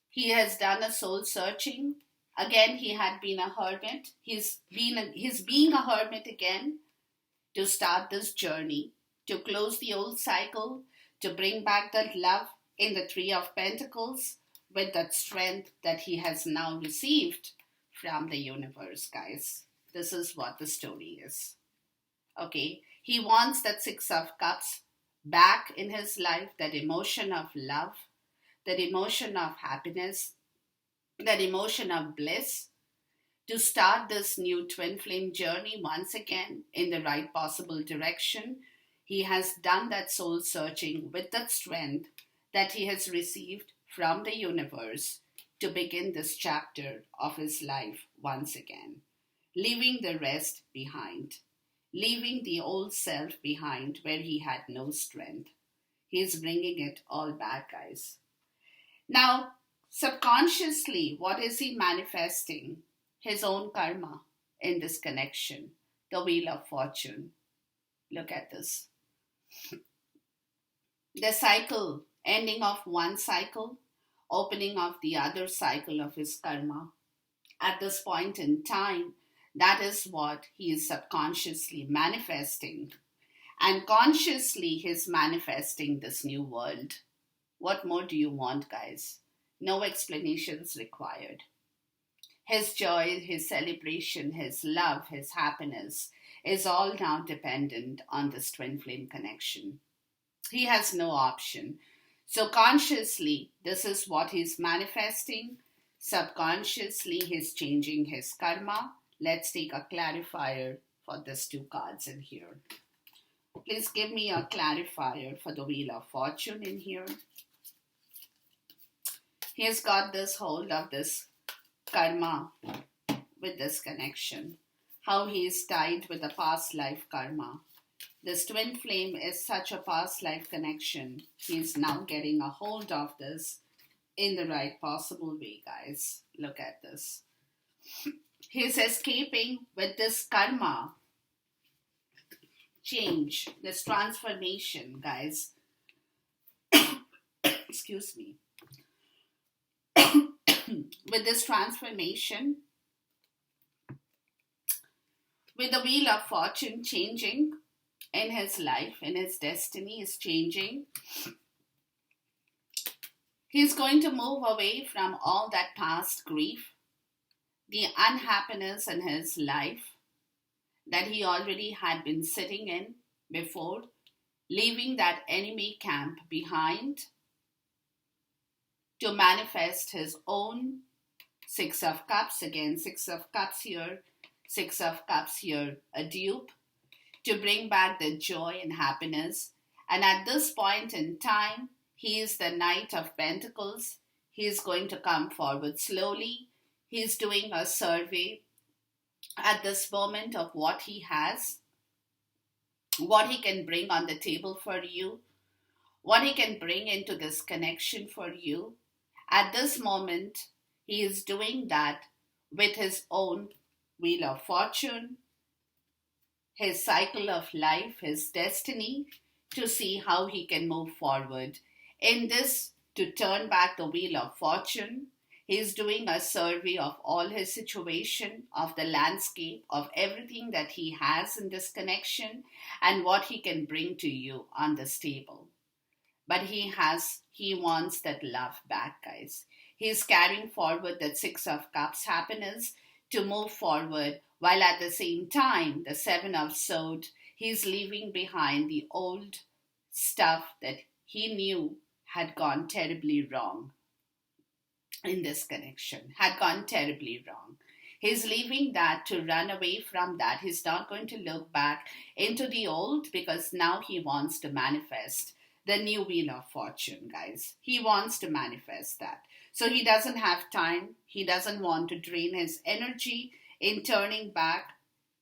He has done a soul searching. Again, he had been a hermit. He's being a hermit again to start this journey, to close the old cycle, to bring back that love in the Three of Pentacles with that strength that he has now received from the universe, guys. This is what the story is. Okay, he wants that Six of Cups back in his life, that emotion of love, that emotion of happiness, that emotion of bliss, to start this new twin flame journey once again in the right possible direction. He has done that soul searching with that strength that he has received from the universe to begin this chapter of his life once again, leaving the rest behind, leaving the old self behind where he had no strength. He is bringing it all back, guys. Now, subconsciously, what is he manifesting? His own karma in this connection, the Wheel of Fortune. Look at this. The cycle, ending of one cycle, opening of the other cycle of his karma. At this point in time, that is what he is subconsciously manifesting. And consciously, he is manifesting this new world. What more do you want, guys? No explanations required. His joy, his celebration, his love, his happiness is all now dependent on this twin flame connection. He has no option. So consciously, this is what he's manifesting. Subconsciously, he's changing his karma. Let's take a clarifier for these two cards in here. Please give me a clarifier for the Wheel of Fortune in here. He has got this hold of this karma with this connection. How he is tied with the past life karma. This twin flame is such a past life connection. He is now getting a hold of this in the right possible way, guys. Look at this. He is escaping with this karma change, this transformation, guys. Excuse me. With this transformation, with the Wheel of Fortune changing in his life, in his destiny is changing, he's going to move away from all that past grief, the unhappiness in his life that he already had been sitting in before. leaving that enemy camp behind to manifest his own Six of Cups. Again, Six of Cups here, Six of Cups here, a dupe, to bring back the joy and happiness. And at this point in time, he is the Knight of Pentacles. He is going to come forward slowly. He is doing a survey at this moment of what he has, what he can bring on the table for you, what he can bring into this connection for you. At this moment, he is doing that with his own Wheel of Fortune, his cycle of life, his destiny, to see how he can move forward. In this, to turn back the Wheel of Fortune, he is doing a survey of all his situation, of the landscape, of everything that he has in this connection, and what he can bring to you on this table. But he wants that love back, guys. He's carrying forward that Six of Cups happiness to move forward, while at the same time, the Seven of Swords, he's leaving behind the old stuff that he knew had gone terribly wrong in this connection, had gone terribly wrong. He's leaving that to run away from that. He's not going to look back into the old, because now he wants to manifest the new Wheel of Fortune, guys. He wants to manifest that. So he doesn't have time. He doesn't want to drain his energy in turning back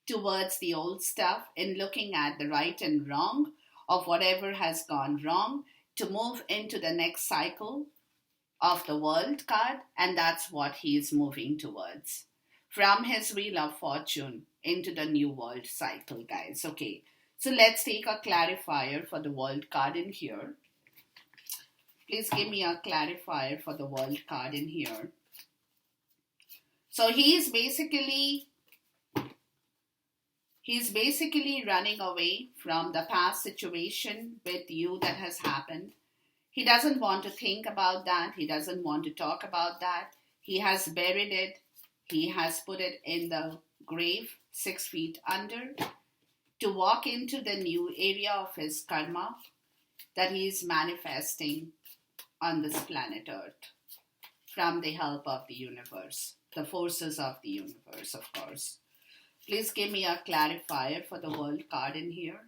towards the old stuff, in looking at the right and wrong of whatever has gone wrong, to move into the next cycle of the World card. And that's what he is moving towards, from his Wheel of Fortune into the new world cycle, guys. Okay, so let's take a clarifier for the World card in here. Please give me a clarifier for the World card in here. So he's basically running away from the past situation with you that has happened. He doesn't want to think about that. He doesn't want to talk about that. He has buried it. He has put it in the grave 6 feet under, to walk into the new area of his karma that he is manifesting on this planet Earth, from the help of the universe, the forces of the universe, of course. Please give me a clarifier for the World card in here.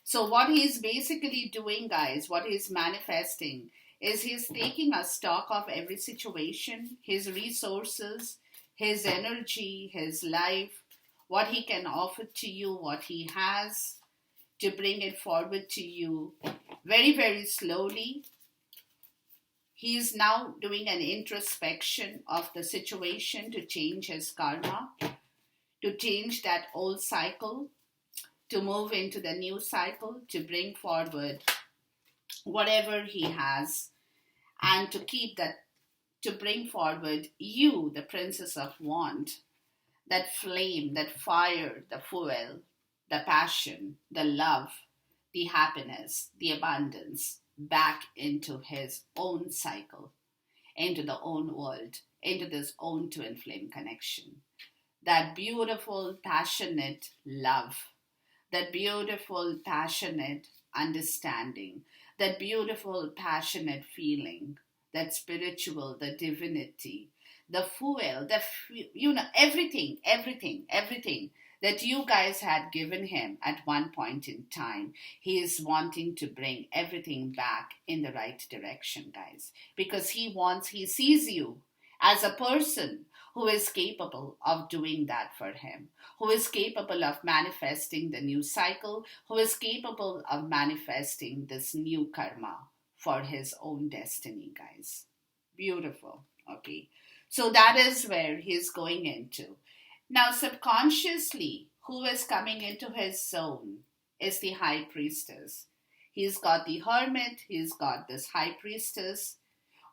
So what he's basically doing, guys, what he's manifesting, is he's taking a stock of every situation, his resources, his energy, his life, what he can offer to you, what he has, to bring it forward to you very, very slowly. He is now doing an introspection of the situation to change his karma, to change that old cycle, to move into the new cycle, to bring forward whatever he has, and to bring forward you, the Princess of Wands, that flame, that fire, the fuel, the passion, the love, the happiness, the abundance, back into his own cycle, into the own world, into this own twin flame connection. That beautiful, passionate love, that beautiful, passionate understanding, that beautiful, passionate feeling, that spiritual, the divinity, the fuel, everything that you guys had given him at one point in time. He is wanting to bring everything back in the right direction, guys, because he sees you as a person who is capable of doing that for him, who is capable of manifesting the new cycle, who is capable of manifesting this new karma for his own destiny, guys. Beautiful. Okay. So that is where he's going into. Now, subconsciously, who is coming into his zone is the High Priestess. He's got the Hermit, he's got this High Priestess,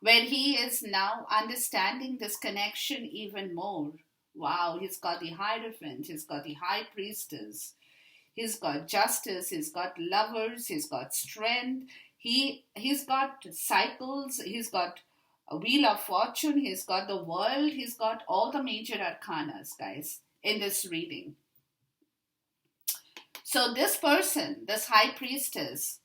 where he is now understanding this connection even more. Wow, he's got the Hierophant, he's got the High Priestess, he's got Justice, he's got Lovers, he's got Strength, he's got Cycles, he's got a Wheel of Fortune, he's got the World, he's got all the major arcanas, guys, in this reading. So this person, this high priestess,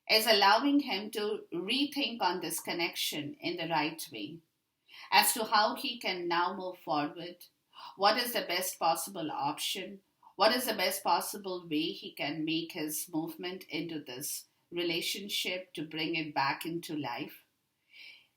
is allowing him to rethink on this connection in the right way as to how he can now move forward. What is the best possible option? What is the best possible way he can make his movement into this relationship to bring it back into life?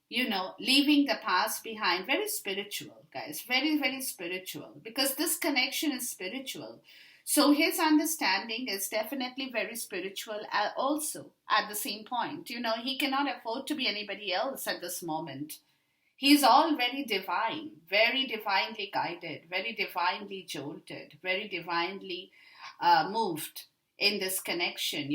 Leaving the past behind. Very spiritual, guys. Very, very spiritual. Because this connection is spiritual. So his understanding is definitely very spiritual also at the same point. He cannot afford to be anybody else at this moment. He's all very divine, very divinely guided, very divinely jolted, very divinely moved in this connection.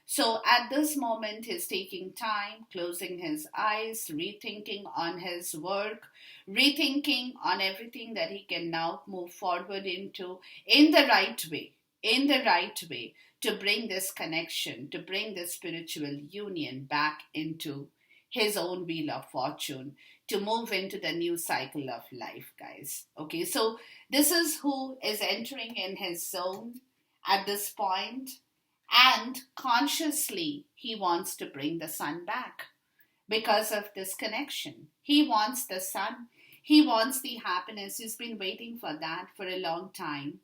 So at this moment, he's taking time, closing his eyes, rethinking on his work, rethinking on everything that he can now move forward into in the right way, to bring this connection, to bring this spiritual union back into his own wheel of fortune, to move into the new cycle of life, guys. Okay, so this is who is entering in his zone at this point, and consciously he wants to bring the sun back because of this connection. He wants the sun, he wants the happiness. He's been waiting for that for a long time.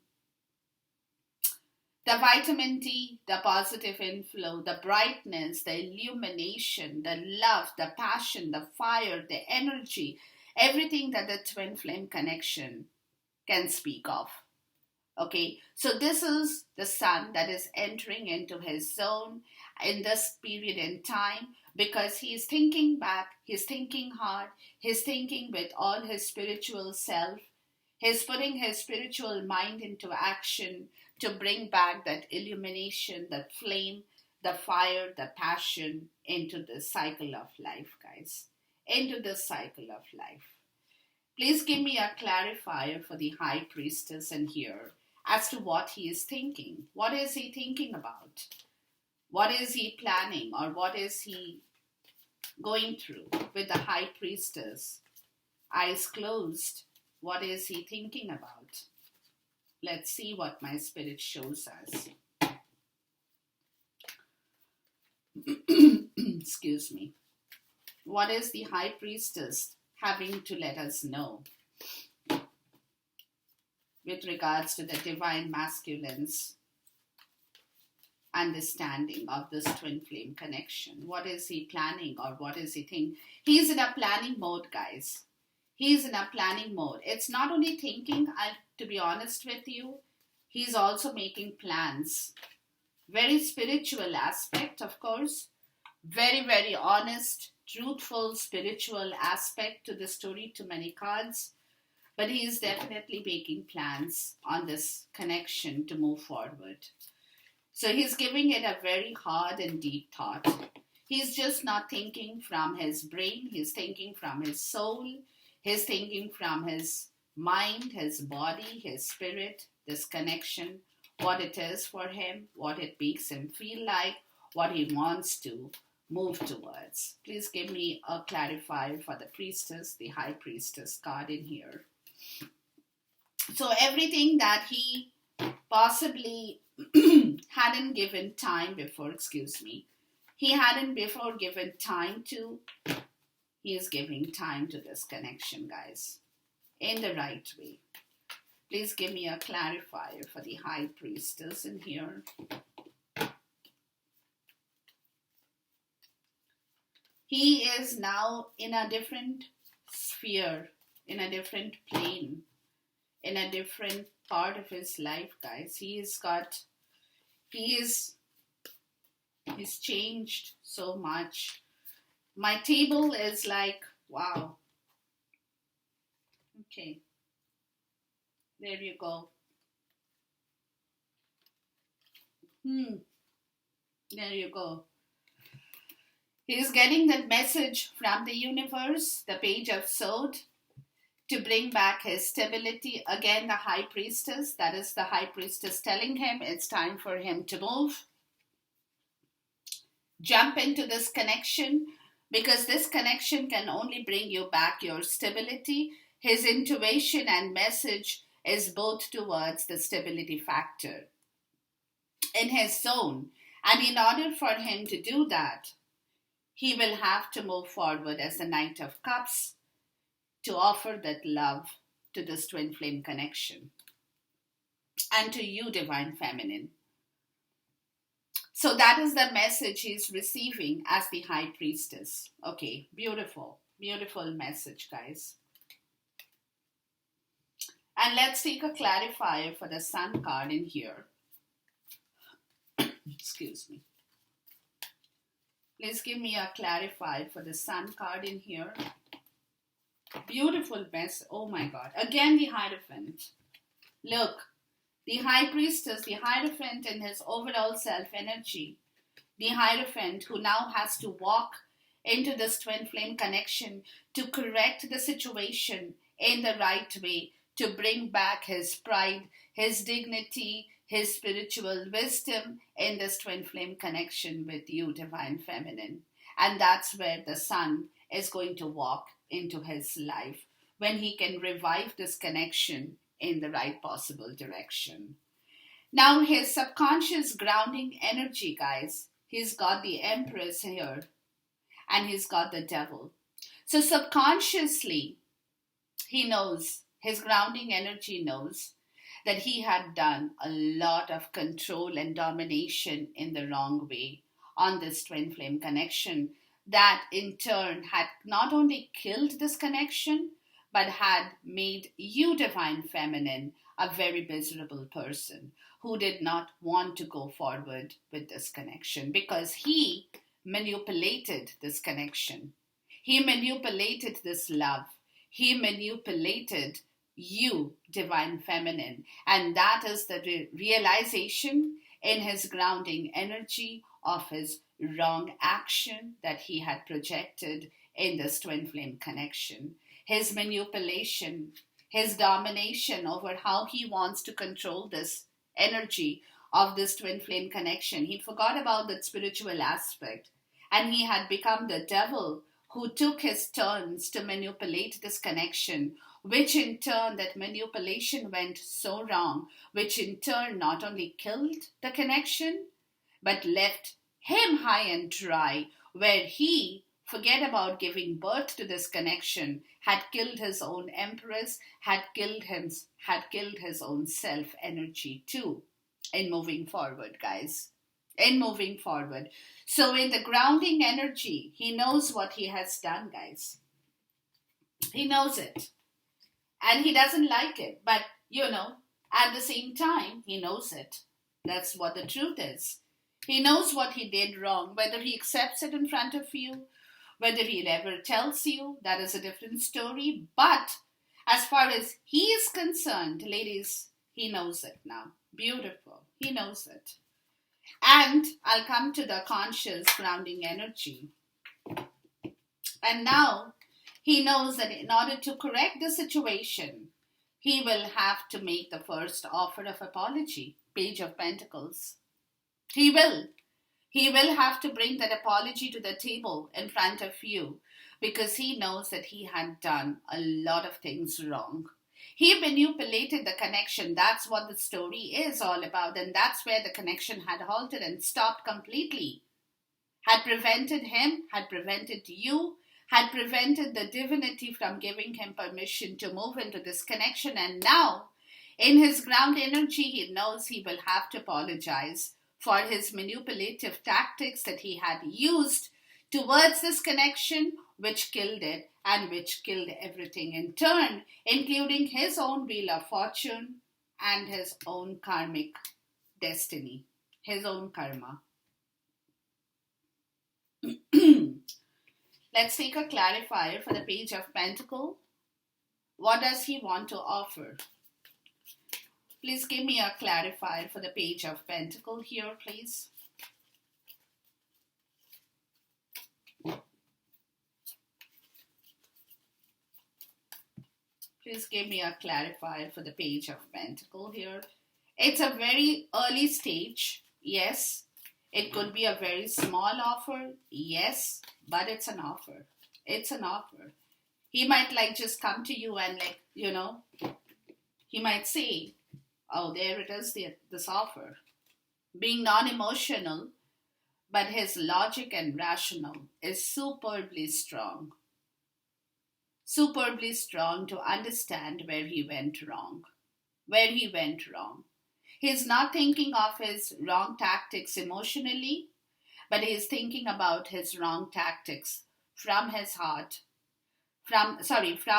The vitamin D, the positive inflow, the brightness, the illumination, the love, the passion, the fire, the energy, everything that the twin flame connection can speak of. Okay, so this is the sun that is entering into his zone in this period in time, because he is thinking back, he's thinking hard, he's thinking with all his spiritual self, he's putting his spiritual mind into action to bring back that illumination, that flame, the fire, the passion into the cycle of life, guys. Into the cycle of life. Please give me a clarifier for the high priestess in here as to what he is thinking. What is he thinking about? What is he planning, or what is he going through with the high priestess? Eyes closed. What is he thinking about? Let's see what my spirit shows us. Excuse me. What is the high priestess having to let us know with regards to the divine masculine's understanding of this twin flame connection? What is he planning, or what is he thinking? He's in a planning mode, guys. He's in a planning mode. It's not only thinking, to be honest with you, he's also making plans. Very spiritual aspect, of course. Very, very honest, truthful, spiritual aspect to the story, to many cards. But he is definitely making plans on this connection to move forward. So he's giving it a very hard and deep thought. He's just not thinking from his brain. He's thinking from his soul. He's thinking from his mind, his body, his spirit, this connection, what it is for him, what it makes him feel like, what he wants to move towards. Please give me a clarifier for the priestess, the high priestess card in here. So everything that he possibly hadn't given time before, he hadn't before given time to, he is giving time to this connection, guys, in the right way. Please give me a clarifier for the high priestess in here. He is now in a different sphere, in a different plane, in a different part of his life, guys. He's changed so much. My table is like, wow. Okay. There you go. There you go. He's getting that message from the universe, the Page of Swords, to bring back his stability. Again, the high priestess, that is the high priestess telling him it's time for him to move. Jump into this connection, because this connection can only bring you back your stability. His intuition and message is both towards the stability factor. in his zone. And in order for him to do that, he will have to move forward as the Knight of Cups to offer that love to this twin flame connection and to you, Divine Feminine. So that is the message he's receiving as the High Priestess. Okay, beautiful, beautiful message, guys. And let's take a clarifier for the Sun card in here. Excuse me. Please give me a clarifier for the Sun card in here. Beautiful mess. Oh my God. Again, the Hierophant. Look, the High Priestess, the Hierophant in his overall self-energy. The Hierophant who now has to walk into this twin flame connection to correct the situation in the right way, to bring back his pride, his dignity, his spiritual wisdom in this twin flame connection with you, Divine Feminine. And that's where the Sun is going to walk into his life, when he can revive this connection in the right possible direction. Now, his subconscious grounding energy, guys, he's got the Empress here and he's got the Devil. So subconsciously, he knows, his grounding energy knows that he had done a lot of control and domination in the wrong way on this twin flame connection, that in turn had not only killed this connection, but had made you, Divine Feminine, a very miserable person who did not want to go forward with this connection, because he manipulated this connection. He manipulated this love. He manipulated you, Divine Feminine. And that is the realization in his grounding energy of his wrong action that he had projected in this twin flame connection. His manipulation, his domination over how he wants to control this energy of this twin flame connection. He forgot about that spiritual aspect, and he had become the devil who took his turns to manipulate this connection, which in turn, that manipulation went so wrong, which in turn not only killed the connection, but left him high and dry, where he, forget about giving birth to this connection, had killed his own Empress, had killed his own self energy too, in moving forward, guys. In moving forward. So in the grounding energy, he knows what he has done, guys. He knows it. And he doesn't like it. But, at the same time, he knows it. That's what the truth is. He knows what he did wrong. Whether he accepts it in front of you, whether he ever tells you, that is a different story. But as far as he is concerned, ladies, he knows it now. Beautiful. He knows it. And I'll come to the conscious grounding energy. And now he knows that in order to correct the situation, he will have to make the first offer of apology. Page of Pentacles. He will. He will have to bring that apology to the table in front of you, because he knows that he had done a lot of things wrong. He manipulated the connection. That's what the story is all about. And that's where the connection had halted and stopped completely. Had prevented him, had prevented you, had prevented the divinity from giving him permission to move into this connection. And now, in his ground energy, he knows he will have to apologize for his manipulative tactics that he had used towards this connection, which killed it and which killed everything in turn, including his own wheel of fortune and his own karmic destiny, his own karma. Let's take a clarifier for the Page of Pentacle. What does he want to offer? Please give me a clarifier for the Page of Pentacle here, please. Please give me a clarifier for the Page of Pentacle here. It's a very early stage, yes. It could be a very small offer, yes, but it's an offer. It's an offer. He might just come to you and he might say, oh, there it is, this offer. being non emotional, but his logic and rational is superbly strong to understand where he went wrong. Where he went wrong. He's not thinking of his wrong tactics emotionally, but he's thinking about his wrong tactics from his heart, from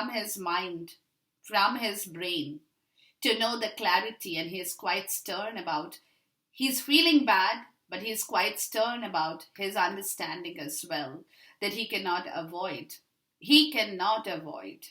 his mind, from his brain, to know the clarity. And he's quite stern about, he's feeling bad, but he's quite stern about his understanding as well, that he cannot avoid. He cannot avoid.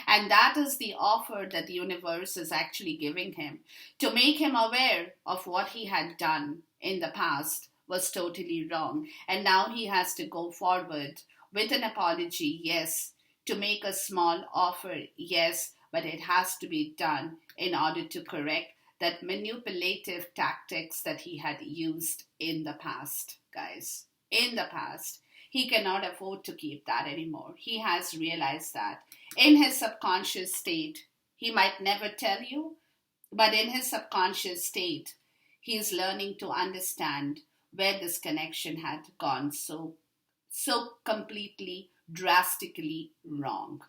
And that is the offer that the universe is actually giving him, to make him aware of what he had done in the past was totally wrong. And now he has to go forward with an apology, yes, to make a small offer, yes, but it has to be done in order to correct that manipulative tactics that he had used in the past, guys. In the past. He cannot afford to keep that anymore. He has realized that. In his subconscious state, he might never tell you, but in his subconscious state, he is learning to understand where this connection had gone so completely, drastically wrong.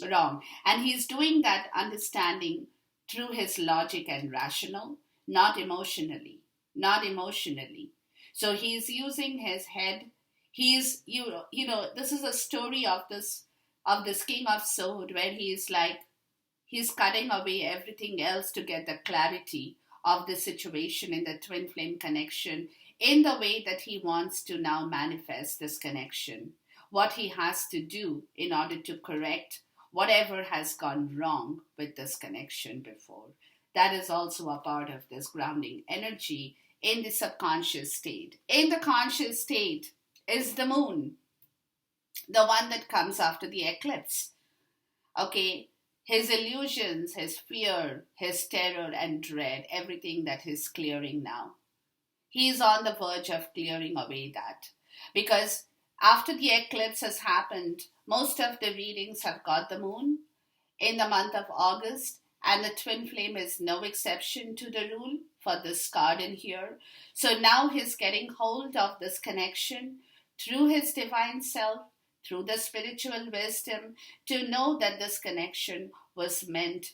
Wrong. And he's doing that understanding through his logic and rational, not emotionally. Not emotionally. So he's using his head. He's this is a story of this king of Sod, where he's like, he's cutting away everything else to get the clarity of the situation in the twin flame connection, in the way that he wants to now manifest this connection. What he has to do in order to correct whatever has gone wrong with this connection before. That is also a part of this grounding energy in the subconscious state. In the conscious state is the moon, the one that comes after the eclipse. Okay, his illusions, his fear, his terror and dread, everything that he's clearing now. He is on the verge of clearing away that. Because after the eclipse has happened, most of the readings have got the moon in the month of August, and the twin flame is no exception to the rule for this card in here. So now he's getting hold of this connection through his divine self, through the spiritual wisdom, to know that this connection was meant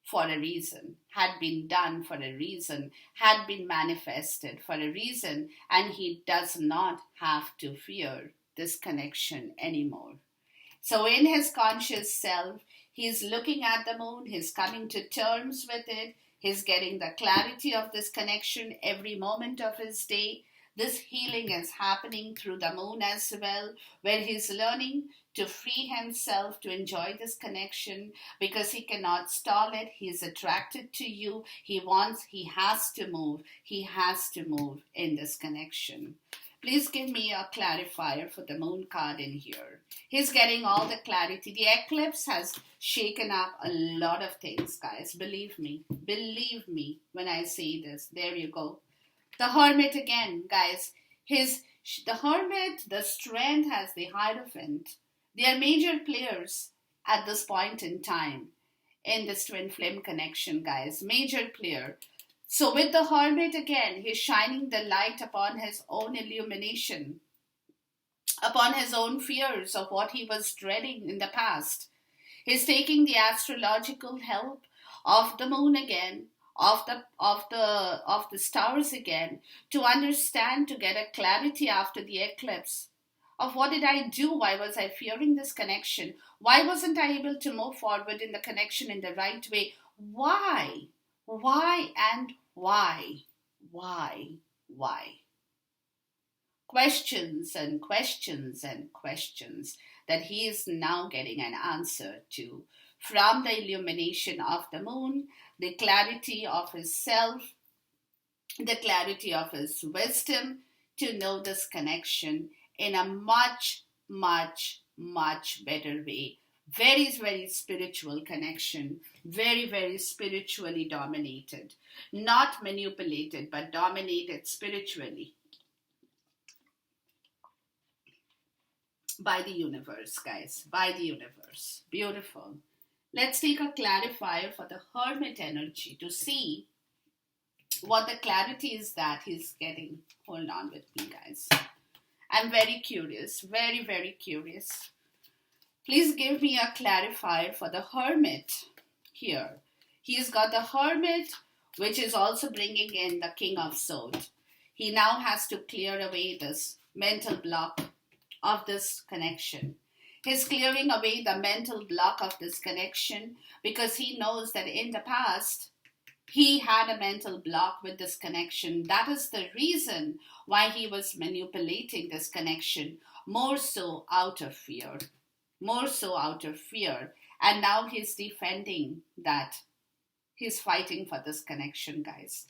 for a reason, had been done for a reason, had been manifested for a reason, and he does not have to fear this connection anymore. So in his conscious self, he's looking at the moon, he's coming to terms with it, he's getting the clarity of this connection every moment of his day. This healing is happening through the moon as well, where he's learning to free himself to enjoy this connection, because he cannot stall it. He's attracted to you. He has to move in this connection. Please give me a clarifier for the moon card in here. He's getting all the clarity. The eclipse has shaken up a lot of things, guys. Believe me when I say this. There you go. The Hermit again, guys. The Hermit, the Strength, has the Hierophant. They are major players at this point in time in this twin flame connection, guys. Major player. So with the Hermit again, he's shining the light upon his own illumination, upon his own fears of what he was dreading in the past. He's taking the astrological help of the moon again, of the stars again, to understand, to get a clarity after the eclipse of what did I do? Why was I fearing this connection? Why wasn't I able to move forward in the connection in the right way? Why? And why? Questions and questions and questions that he is now getting an answer to from the illumination of the moon, the clarity of his self, the clarity of his wisdom, to know this connection in a much, much, much better way. Very, very spiritual connection. Very, very spiritually dominated. Not manipulated, but dominated spiritually by the universe, guys. By the universe. Beautiful. Let's take a clarifier for the Hermit energy to see what the clarity is that he's getting. Hold on with me, guys. I'm very curious, very, very curious. Please give me a clarifier for the Hermit here. He's got the Hermit, which is also bringing in the King of Swords. He now has to clear away this mental block of this connection. He's clearing away the mental block of this connection because he knows that in the past, he had a mental block with this connection. That is the reason why he was manipulating this connection, more so out of fear. More so out of fear. And now he's defending that. He's fighting for this connection, guys.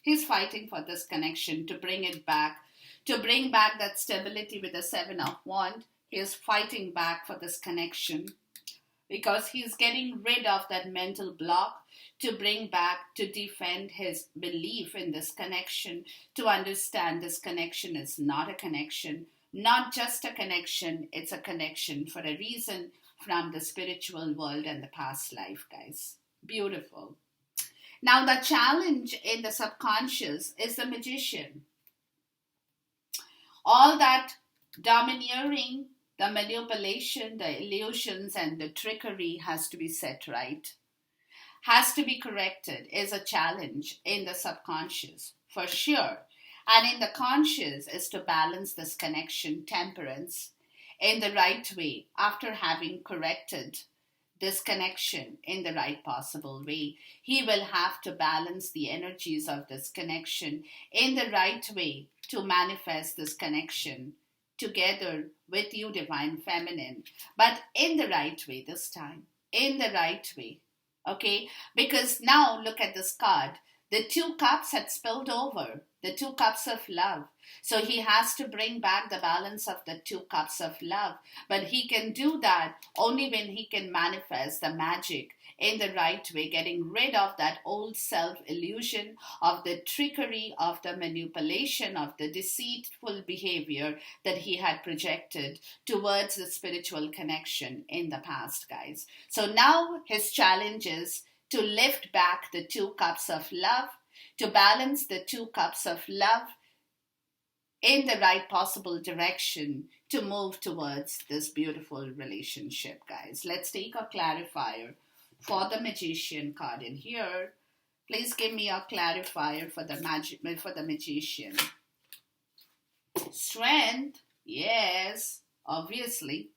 He's fighting for this connection to bring it back, to bring back that stability with the Seven of Wands. He is fighting back for this connection because he's getting rid of that mental block to bring back, to defend his belief in this connection, to understand this connection is not a connection, not just a connection, it's a connection for a reason from the spiritual world and the past life, guys. Beautiful. Now the challenge in the subconscious is the Magician. All that domineering, the manipulation, the illusions, and the trickery has to be set right, has to be corrected, is a challenge in the subconscious, for sure. And in the conscious is to balance this connection, temperance, in the right way after having corrected this connection in the right possible way. He will have to balance the energies of this connection in the right way to manifest this connection together with you, Divine Feminine, but in the right way this time, in the right way, okay? Because now look at this card. The 2 cups had spilled over, the 2 cups of love. So he has to bring back the balance of the 2 cups of love. But he can do that only when he can manifest the magic in the right way, getting rid of that old self-illusion, of the trickery, of the manipulation, of the deceitful behavior that he had projected towards the spiritual connection in the past, guys. So now his challenge is to lift back the 2 cups of love, to balance the 2 cups of love in the right possible direction to move towards this beautiful relationship, guys. Let's take a clarifier for the Magician card in here. Please give me a clarifier for the Magician. Strength, yes, obviously.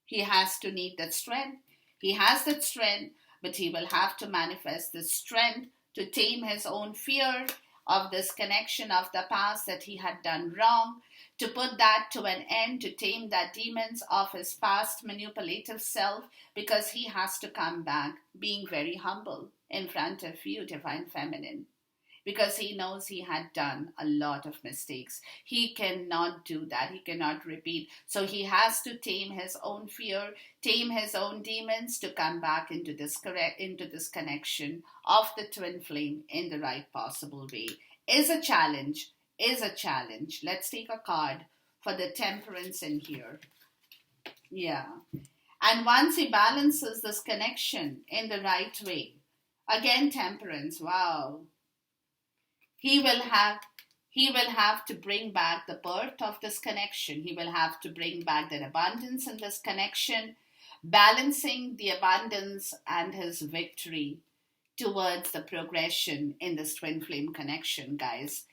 He has to need that strength. He has that strength, but he will have to manifest the strength to tame his own fear of this connection of the past that he had done wrong, to put that to an end, to tame that demons of his past manipulative self, because he has to come back being very humble in front of you, Divine Feminine, because he knows he had done a lot of mistakes. He cannot do that. He cannot repeat. So he has to tame his own fear, tame his own demons to come back into this connection of the twin flame in the right possible way. Is a challenge. Let's take a card for the Temperance in here. Yeah. And once he balances this connection in the right way, again, Temperance, wow. He will have to bring back the birth of this connection. He will have to bring back that abundance in this connection, balancing the abundance and his victory towards the progression in this twin flame connection, guys.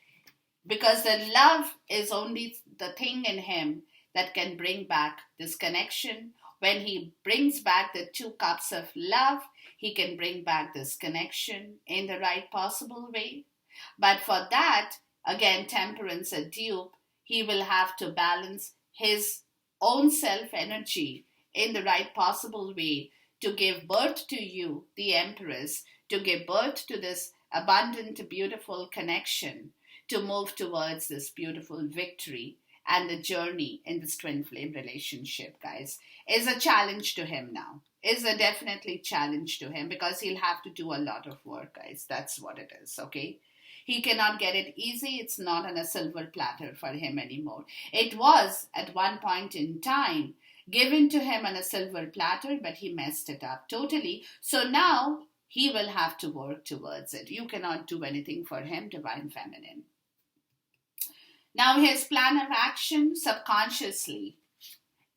Because the love is only the thing in him that can bring back this connection. When he brings back the 2 cups of love, he can bring back this connection in the right possible way. But for that, again, Temperance, a dupe, he will have to balance his own self-energy in the right possible way to give birth to you, the Empress, to give birth to this abundant, beautiful connection, to move towards this beautiful victory and the journey in this twin flame relationship, guys, is a challenge to him now. Is a definitely challenge to him because he'll have to do a lot of work, guys. That's what it is, okay? He cannot get it easy. It's not on a silver platter for him anymore. It was at one point in time given to him on a silver platter, but he messed it up totally. So now he will have to work towards it. You cannot do anything for him, Divine Feminine. Now, his plan of action subconsciously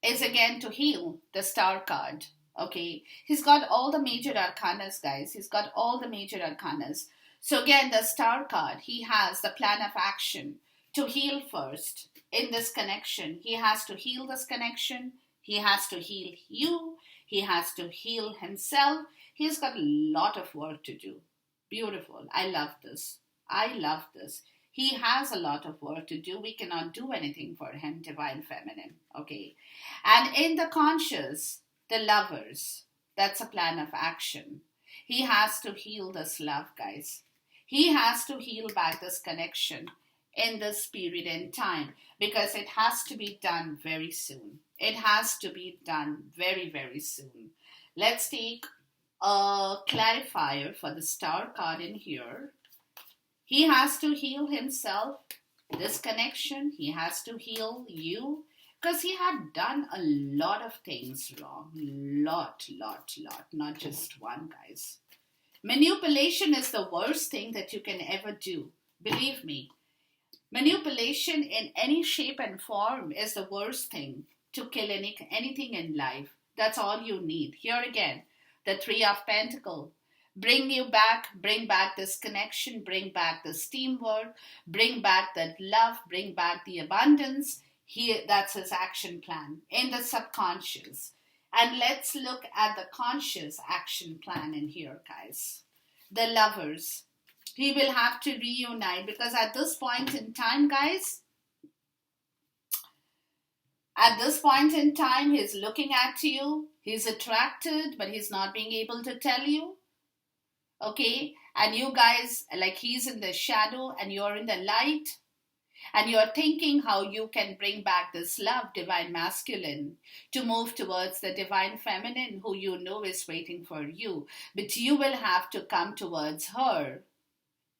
is again to heal the Star card. Okay, he's got all the major arcanas, guys. He's got all the major arcanas. So again, the Star card, he has the plan of action to heal first in this connection. He has to heal this connection. He has to heal you. He has to heal himself. He's got a lot of work to do. Beautiful. I love this. I love this. He has a lot of work to do. We cannot do anything for him, Divine Feminine. Okay. And in the conscious, the Lovers, that's a plan of action. He has to heal this love, guys. He has to heal back this connection in this period in time, because it has to be done very soon. It has to be done very, very soon. Let's take a clarifier for the Star card in here. He has to heal himself, this connection. He has to heal you, because he had done a lot of things wrong. Lot. Not just one, guys. Manipulation is the worst thing that you can ever do. Believe me. Manipulation in any shape and form is the worst thing to kill anything in life. That's all you need. Here again, the Three of Pentacles. Bring back this connection, bring back this teamwork, bring back that love, bring back the abundance. That's his action plan in the subconscious. And let's look at the conscious action plan in here, guys. The Lovers. He will have to reunite, because at this point in time, guys, he's looking at you. He's attracted, but he's not being able to tell you. Okay? And you guys, like, he's in the shadow and you're in the light. And you're thinking how you can bring back this love, Divine Masculine, to move towards the Divine Feminine, who you know is waiting for you. But you will have to come towards her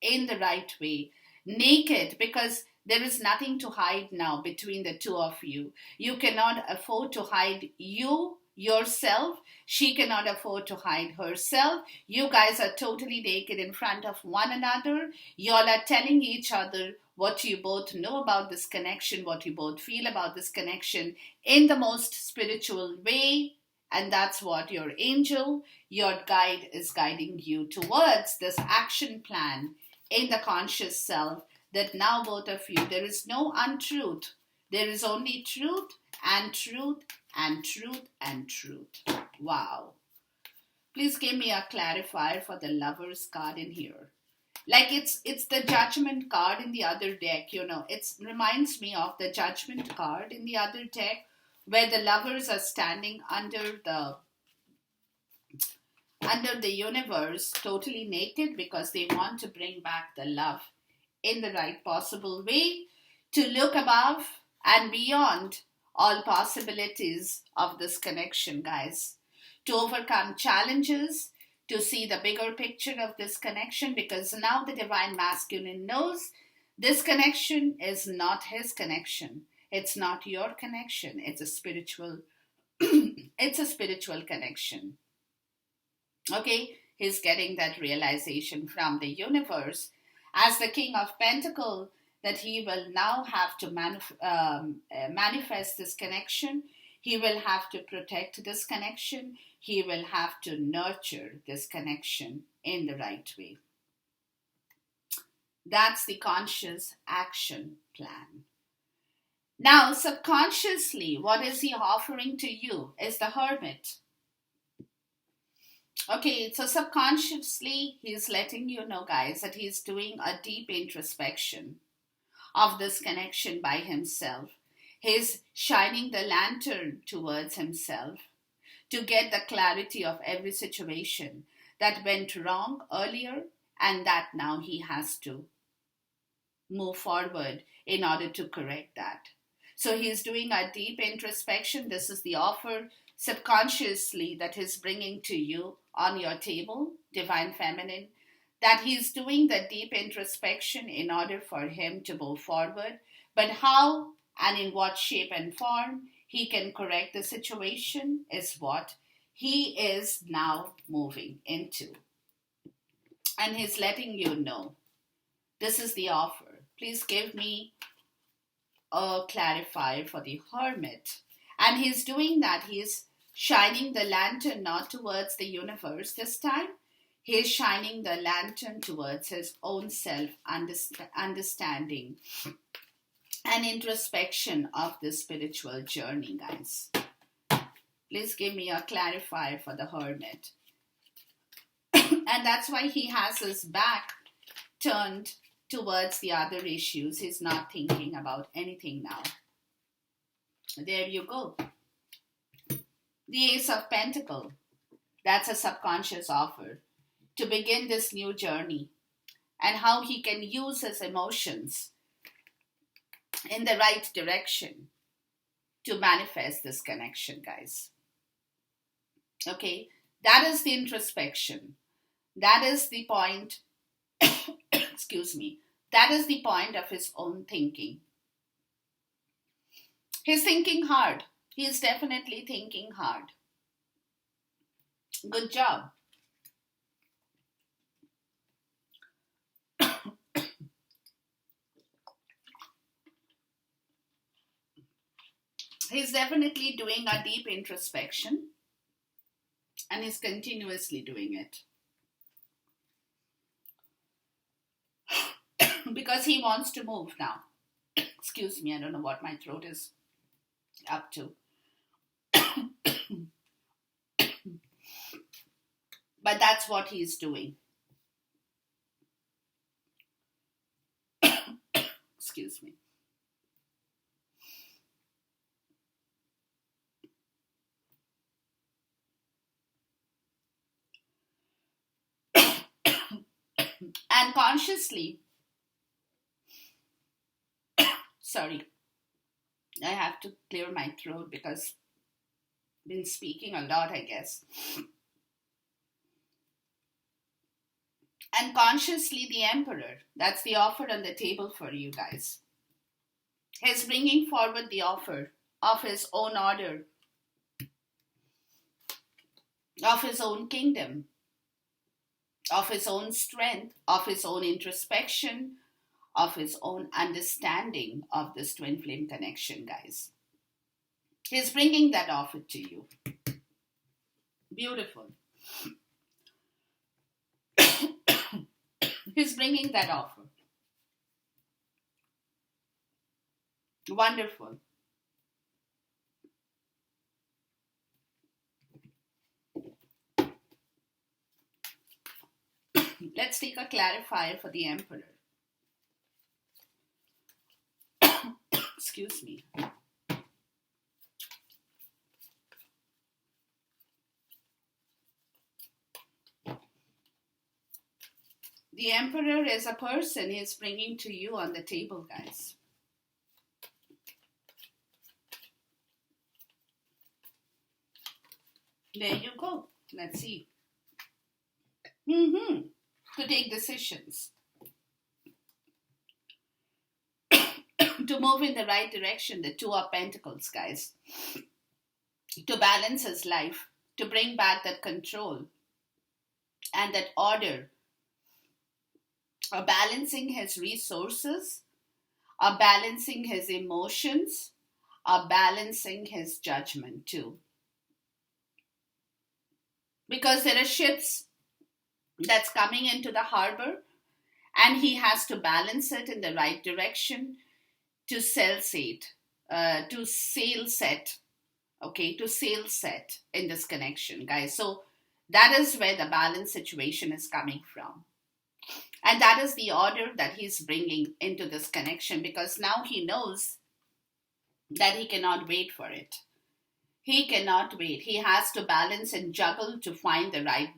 in the right way, naked, because there is nothing to hide now between the two of you. You cannot afford to hide yourself. She cannot afford to hide herself. You guys are totally naked in front of one another. Y'all are telling each other what you both know about this connection, what you both feel about this connection in the most spiritual way. And that's what your angel, your guide, is guiding you towards, this action plan in the conscious self, that now both of you, there is no untruth. There is only truth and truth and truth and truth. Wow. Please give me a clarifier for the Lovers card in here. Like it's the Judgment card in the other deck, you know. It reminds me of the Judgment card in the other deck, where the Lovers are standing under the universe, totally naked, because they want to bring back the love in the right possible way, to look above and beyond all possibilities of this connection, guys, to overcome challenges, to see the bigger picture of this connection, because now the Divine Masculine knows this connection is not his connection. It's not your connection. It's a spiritual connection. Okay, he's getting that realization from the universe as the King of Pentacles, that he will now have to manifest this connection. He will have to protect this connection. He will have to nurture this connection in the right way. That's the conscious action plan. Now, subconsciously, what is he offering to you is the Hermit. Okay, so subconsciously, he's letting you know, guys, that he's doing a deep introspection of this connection by himself. He's shining the lantern towards himself to get the clarity of every situation that went wrong earlier, and that now he has to move forward in order to correct that. So he's doing a deep introspection. This is the offer subconsciously that he's bringing to you on your table, Divine Feminine, that he's doing the deep introspection in order for him to move forward. But how and in what shape and form he can correct the situation is what he is now moving into. And he's letting you know this is the offer. Please give me a clarifier for the hermit. And he's doing that. He's shining the lantern not towards the universe this time. He's shining the lantern towards his own self understanding and introspection of the spiritual journey, guys. Please give me a clarifier for the hermit. And that's why he has his back turned towards the other issues. He's not thinking about anything now. There you go. The Ace of Pentacles. That's a subconscious offer to begin this new journey and how he can use his emotions in the right direction to manifest this connection, guys. Okay, that is the introspection. That is the point, excuse me, that is the point of his own thinking. He's thinking hard. He is definitely thinking hard. Good job. He's definitely doing a deep introspection and he's continuously doing it. Because he wants to move now. Excuse me, I don't know what my throat is up to. But that's what he's doing. Excuse me. And consciously, sorry, I have to clear my throat because I've been speaking a lot, I guess. And consciously, the Emperor, that's the offer on the table for you guys. He's bringing forward the offer of his own order, of his own kingdom, of his own strength, of his own introspection, of his own understanding of this twin flame connection, guys. He's bringing that offer to you. Beautiful. He's bringing that offer. Wonderful. Let's take a clarifier for the Emperor. Excuse me. The Emperor is a person he's bringing to you on the table, guys. There you go. Let's see. To take decisions. To move in the right direction, the Two of Pentacles, guys. To balance his life. To bring back that control and that order. Or balancing his resources. Or balancing his emotions. Or balancing his judgment too. Because there are ships that's coming into the harbor and he has to balance it in the right direction to sail set, to sail set in this connection, guys. So that is where the balance situation is coming from. And that is the order that he's bringing into this connection because now he knows that he cannot wait for it. He cannot wait. He has to balance and juggle to find the right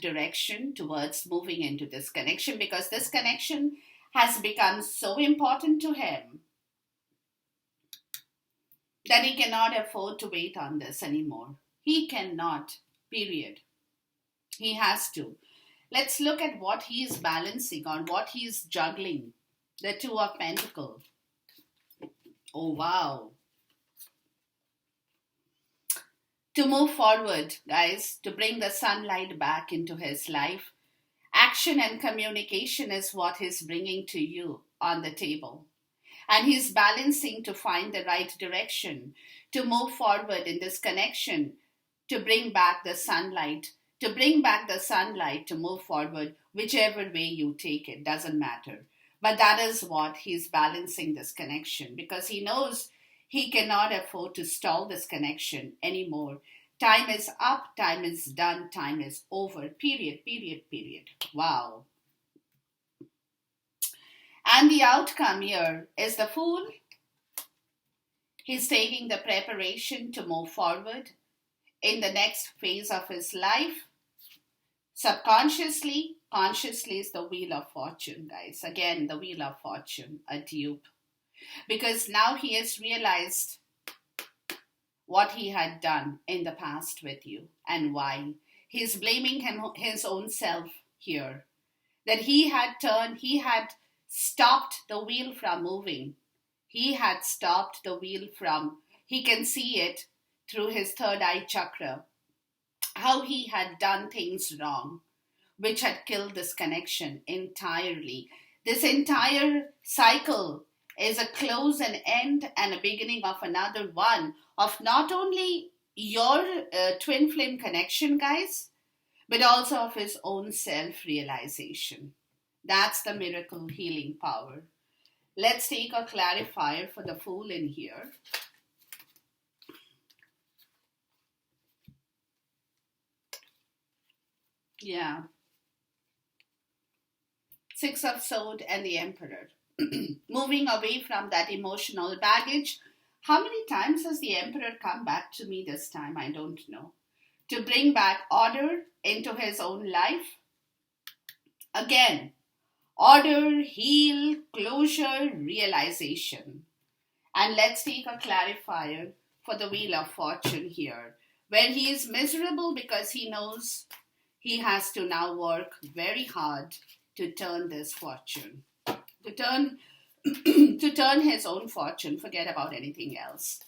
direction towards moving into this connection because this connection has become so important to him that he cannot afford to wait on this anymore. He cannot, period. He has to. Let's look at what he is balancing on, what he is juggling. The Two of Pentacles. Oh, wow. To move forward, guys, to bring the sunlight back into his life, Action and communication is what he's bringing to you on the table. And he's balancing to find the right direction, to move forward in this connection, to bring back the sunlight, to move forward, whichever way you take it, doesn't matter. But that is what he's balancing this connection because he knows he cannot afford to stall this connection anymore. Time is up, time is done, time is over. Period, period, period. Wow. And the outcome here is the Fool. He's taking the preparation to move forward in the next phase of his life. Subconsciously, consciously is the Wheel of Fortune, guys. Again, the Wheel of Fortune, a dupe. Because now he has realized what he had done in the past with you and why. He's blaming his own self here. That he had stopped the wheel from moving. He had stopped the wheel from, he can see it through his third eye chakra, how he had done things wrong, which had killed this connection entirely. This entire cycle is a close and end and a beginning of another one of not only your twin flame connection, guys, but also of his own self-realization. That's the miracle healing power. Let's take a clarifier for the Fool in here. Yeah. Six of Swords and the Emperor. Moving away from that emotional baggage. How many times has the Emperor come back to me this time? I don't know. To bring back order into his own life. Again, order, heal, closure, realization. And let's take a clarifier for the Wheel of Fortune here, where he is miserable because he knows he has to now work very hard to turn this fortune, to turn his own fortune, forget about anything else.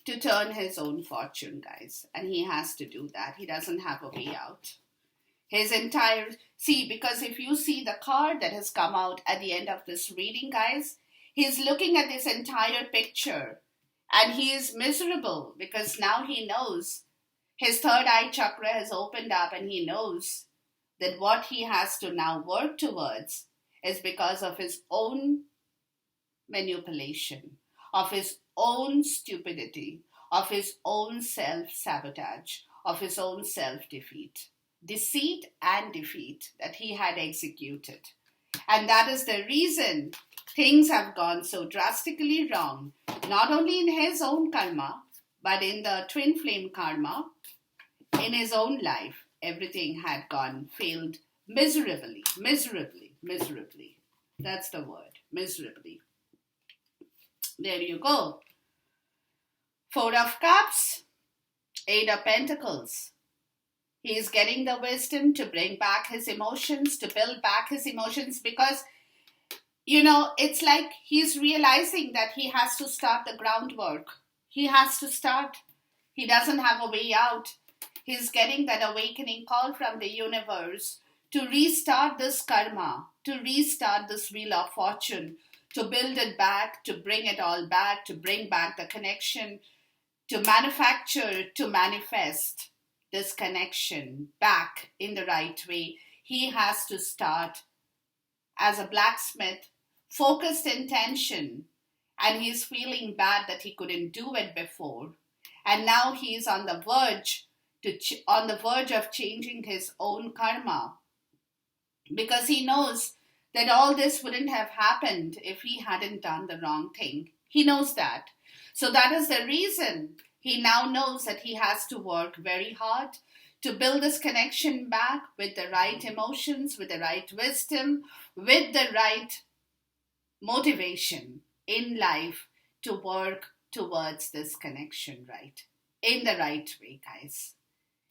To turn his own fortune, guys. And he has to do that. He doesn't have a way out. Because if you see the card that has come out at the end of this reading, guys, he's looking at this entire picture and he is miserable because now he knows his third eye chakra has opened up and he knows that what he has to now work towards is because of his own manipulation, of his own stupidity, of his own self-sabotage, of his own self-defeat. Deceit and defeat that he had executed. And that is the reason things have gone so drastically wrong, not only in his own karma, but in the twin flame karma, in his own life. Everything had failed miserably. That's the word, miserably. There you go. Four of Cups, Eight of Pentacles. He is getting the wisdom to bring back his emotions, to build back his emotions because, it's like he's realizing that he has to start the groundwork. He has to start. He doesn't have a way out. He's getting that awakening call from the universe to restart this karma, to restart this Wheel of Fortune, to build it back, to bring it all back, to bring back the connection, to manufacture, to manifest this connection back in the right way. He has to start as a blacksmith, focused intention, and he's feeling bad that he couldn't do it before. And now he's on the verge of changing his own karma because he knows that all this wouldn't have happened if he hadn't done the wrong thing. He knows that. So that is the reason he now knows that he has to work very hard to build this connection back with the right emotions, with the right wisdom, with the right motivation in life to work towards this connection right, in the right way, guys.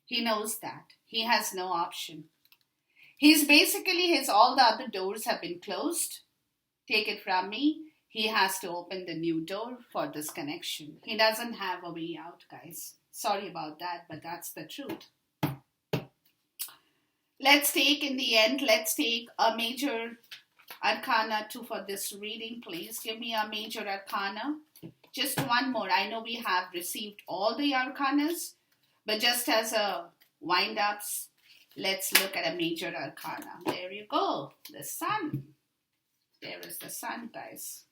He knows that. He has no option. All the other doors have been closed. Take it from me. He has to open the new door for this connection. He doesn't have a way out, guys. Sorry about that, but that's the truth. Let's take in the end, let's take a major arcana two for this reading, please. Give me a major arcana. Just one more. I know we have received all the arcanas, but just as a wind ups, let's look at a major arcana. There you go. The sun. There is the sun, guys.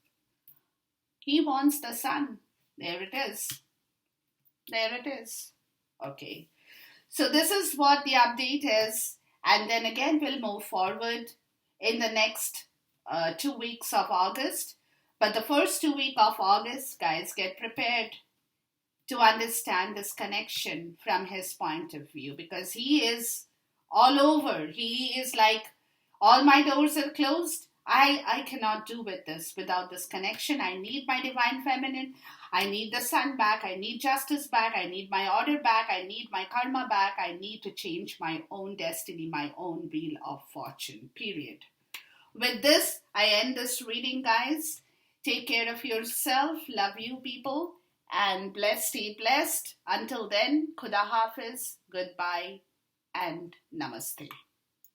He wants the sun. There it is. There it is. Okay. So this is what the update is. And then again, we'll move forward in the next 2 weeks of August. But the first 2 weeks of August, guys, get prepared to understand this connection from his point of view, because he is all over. He is like, all my doors are closed. I cannot do with this without this connection. I need my divine feminine. I need the sun back. I need justice back. I need my order back. I need my karma back. I need to change my own destiny, my own wheel of fortune, period. With this, I end this reading, guys. Take care of yourself. Love you, people. And stay blessed. Until then, Khuda Hafiz, goodbye, and namaste.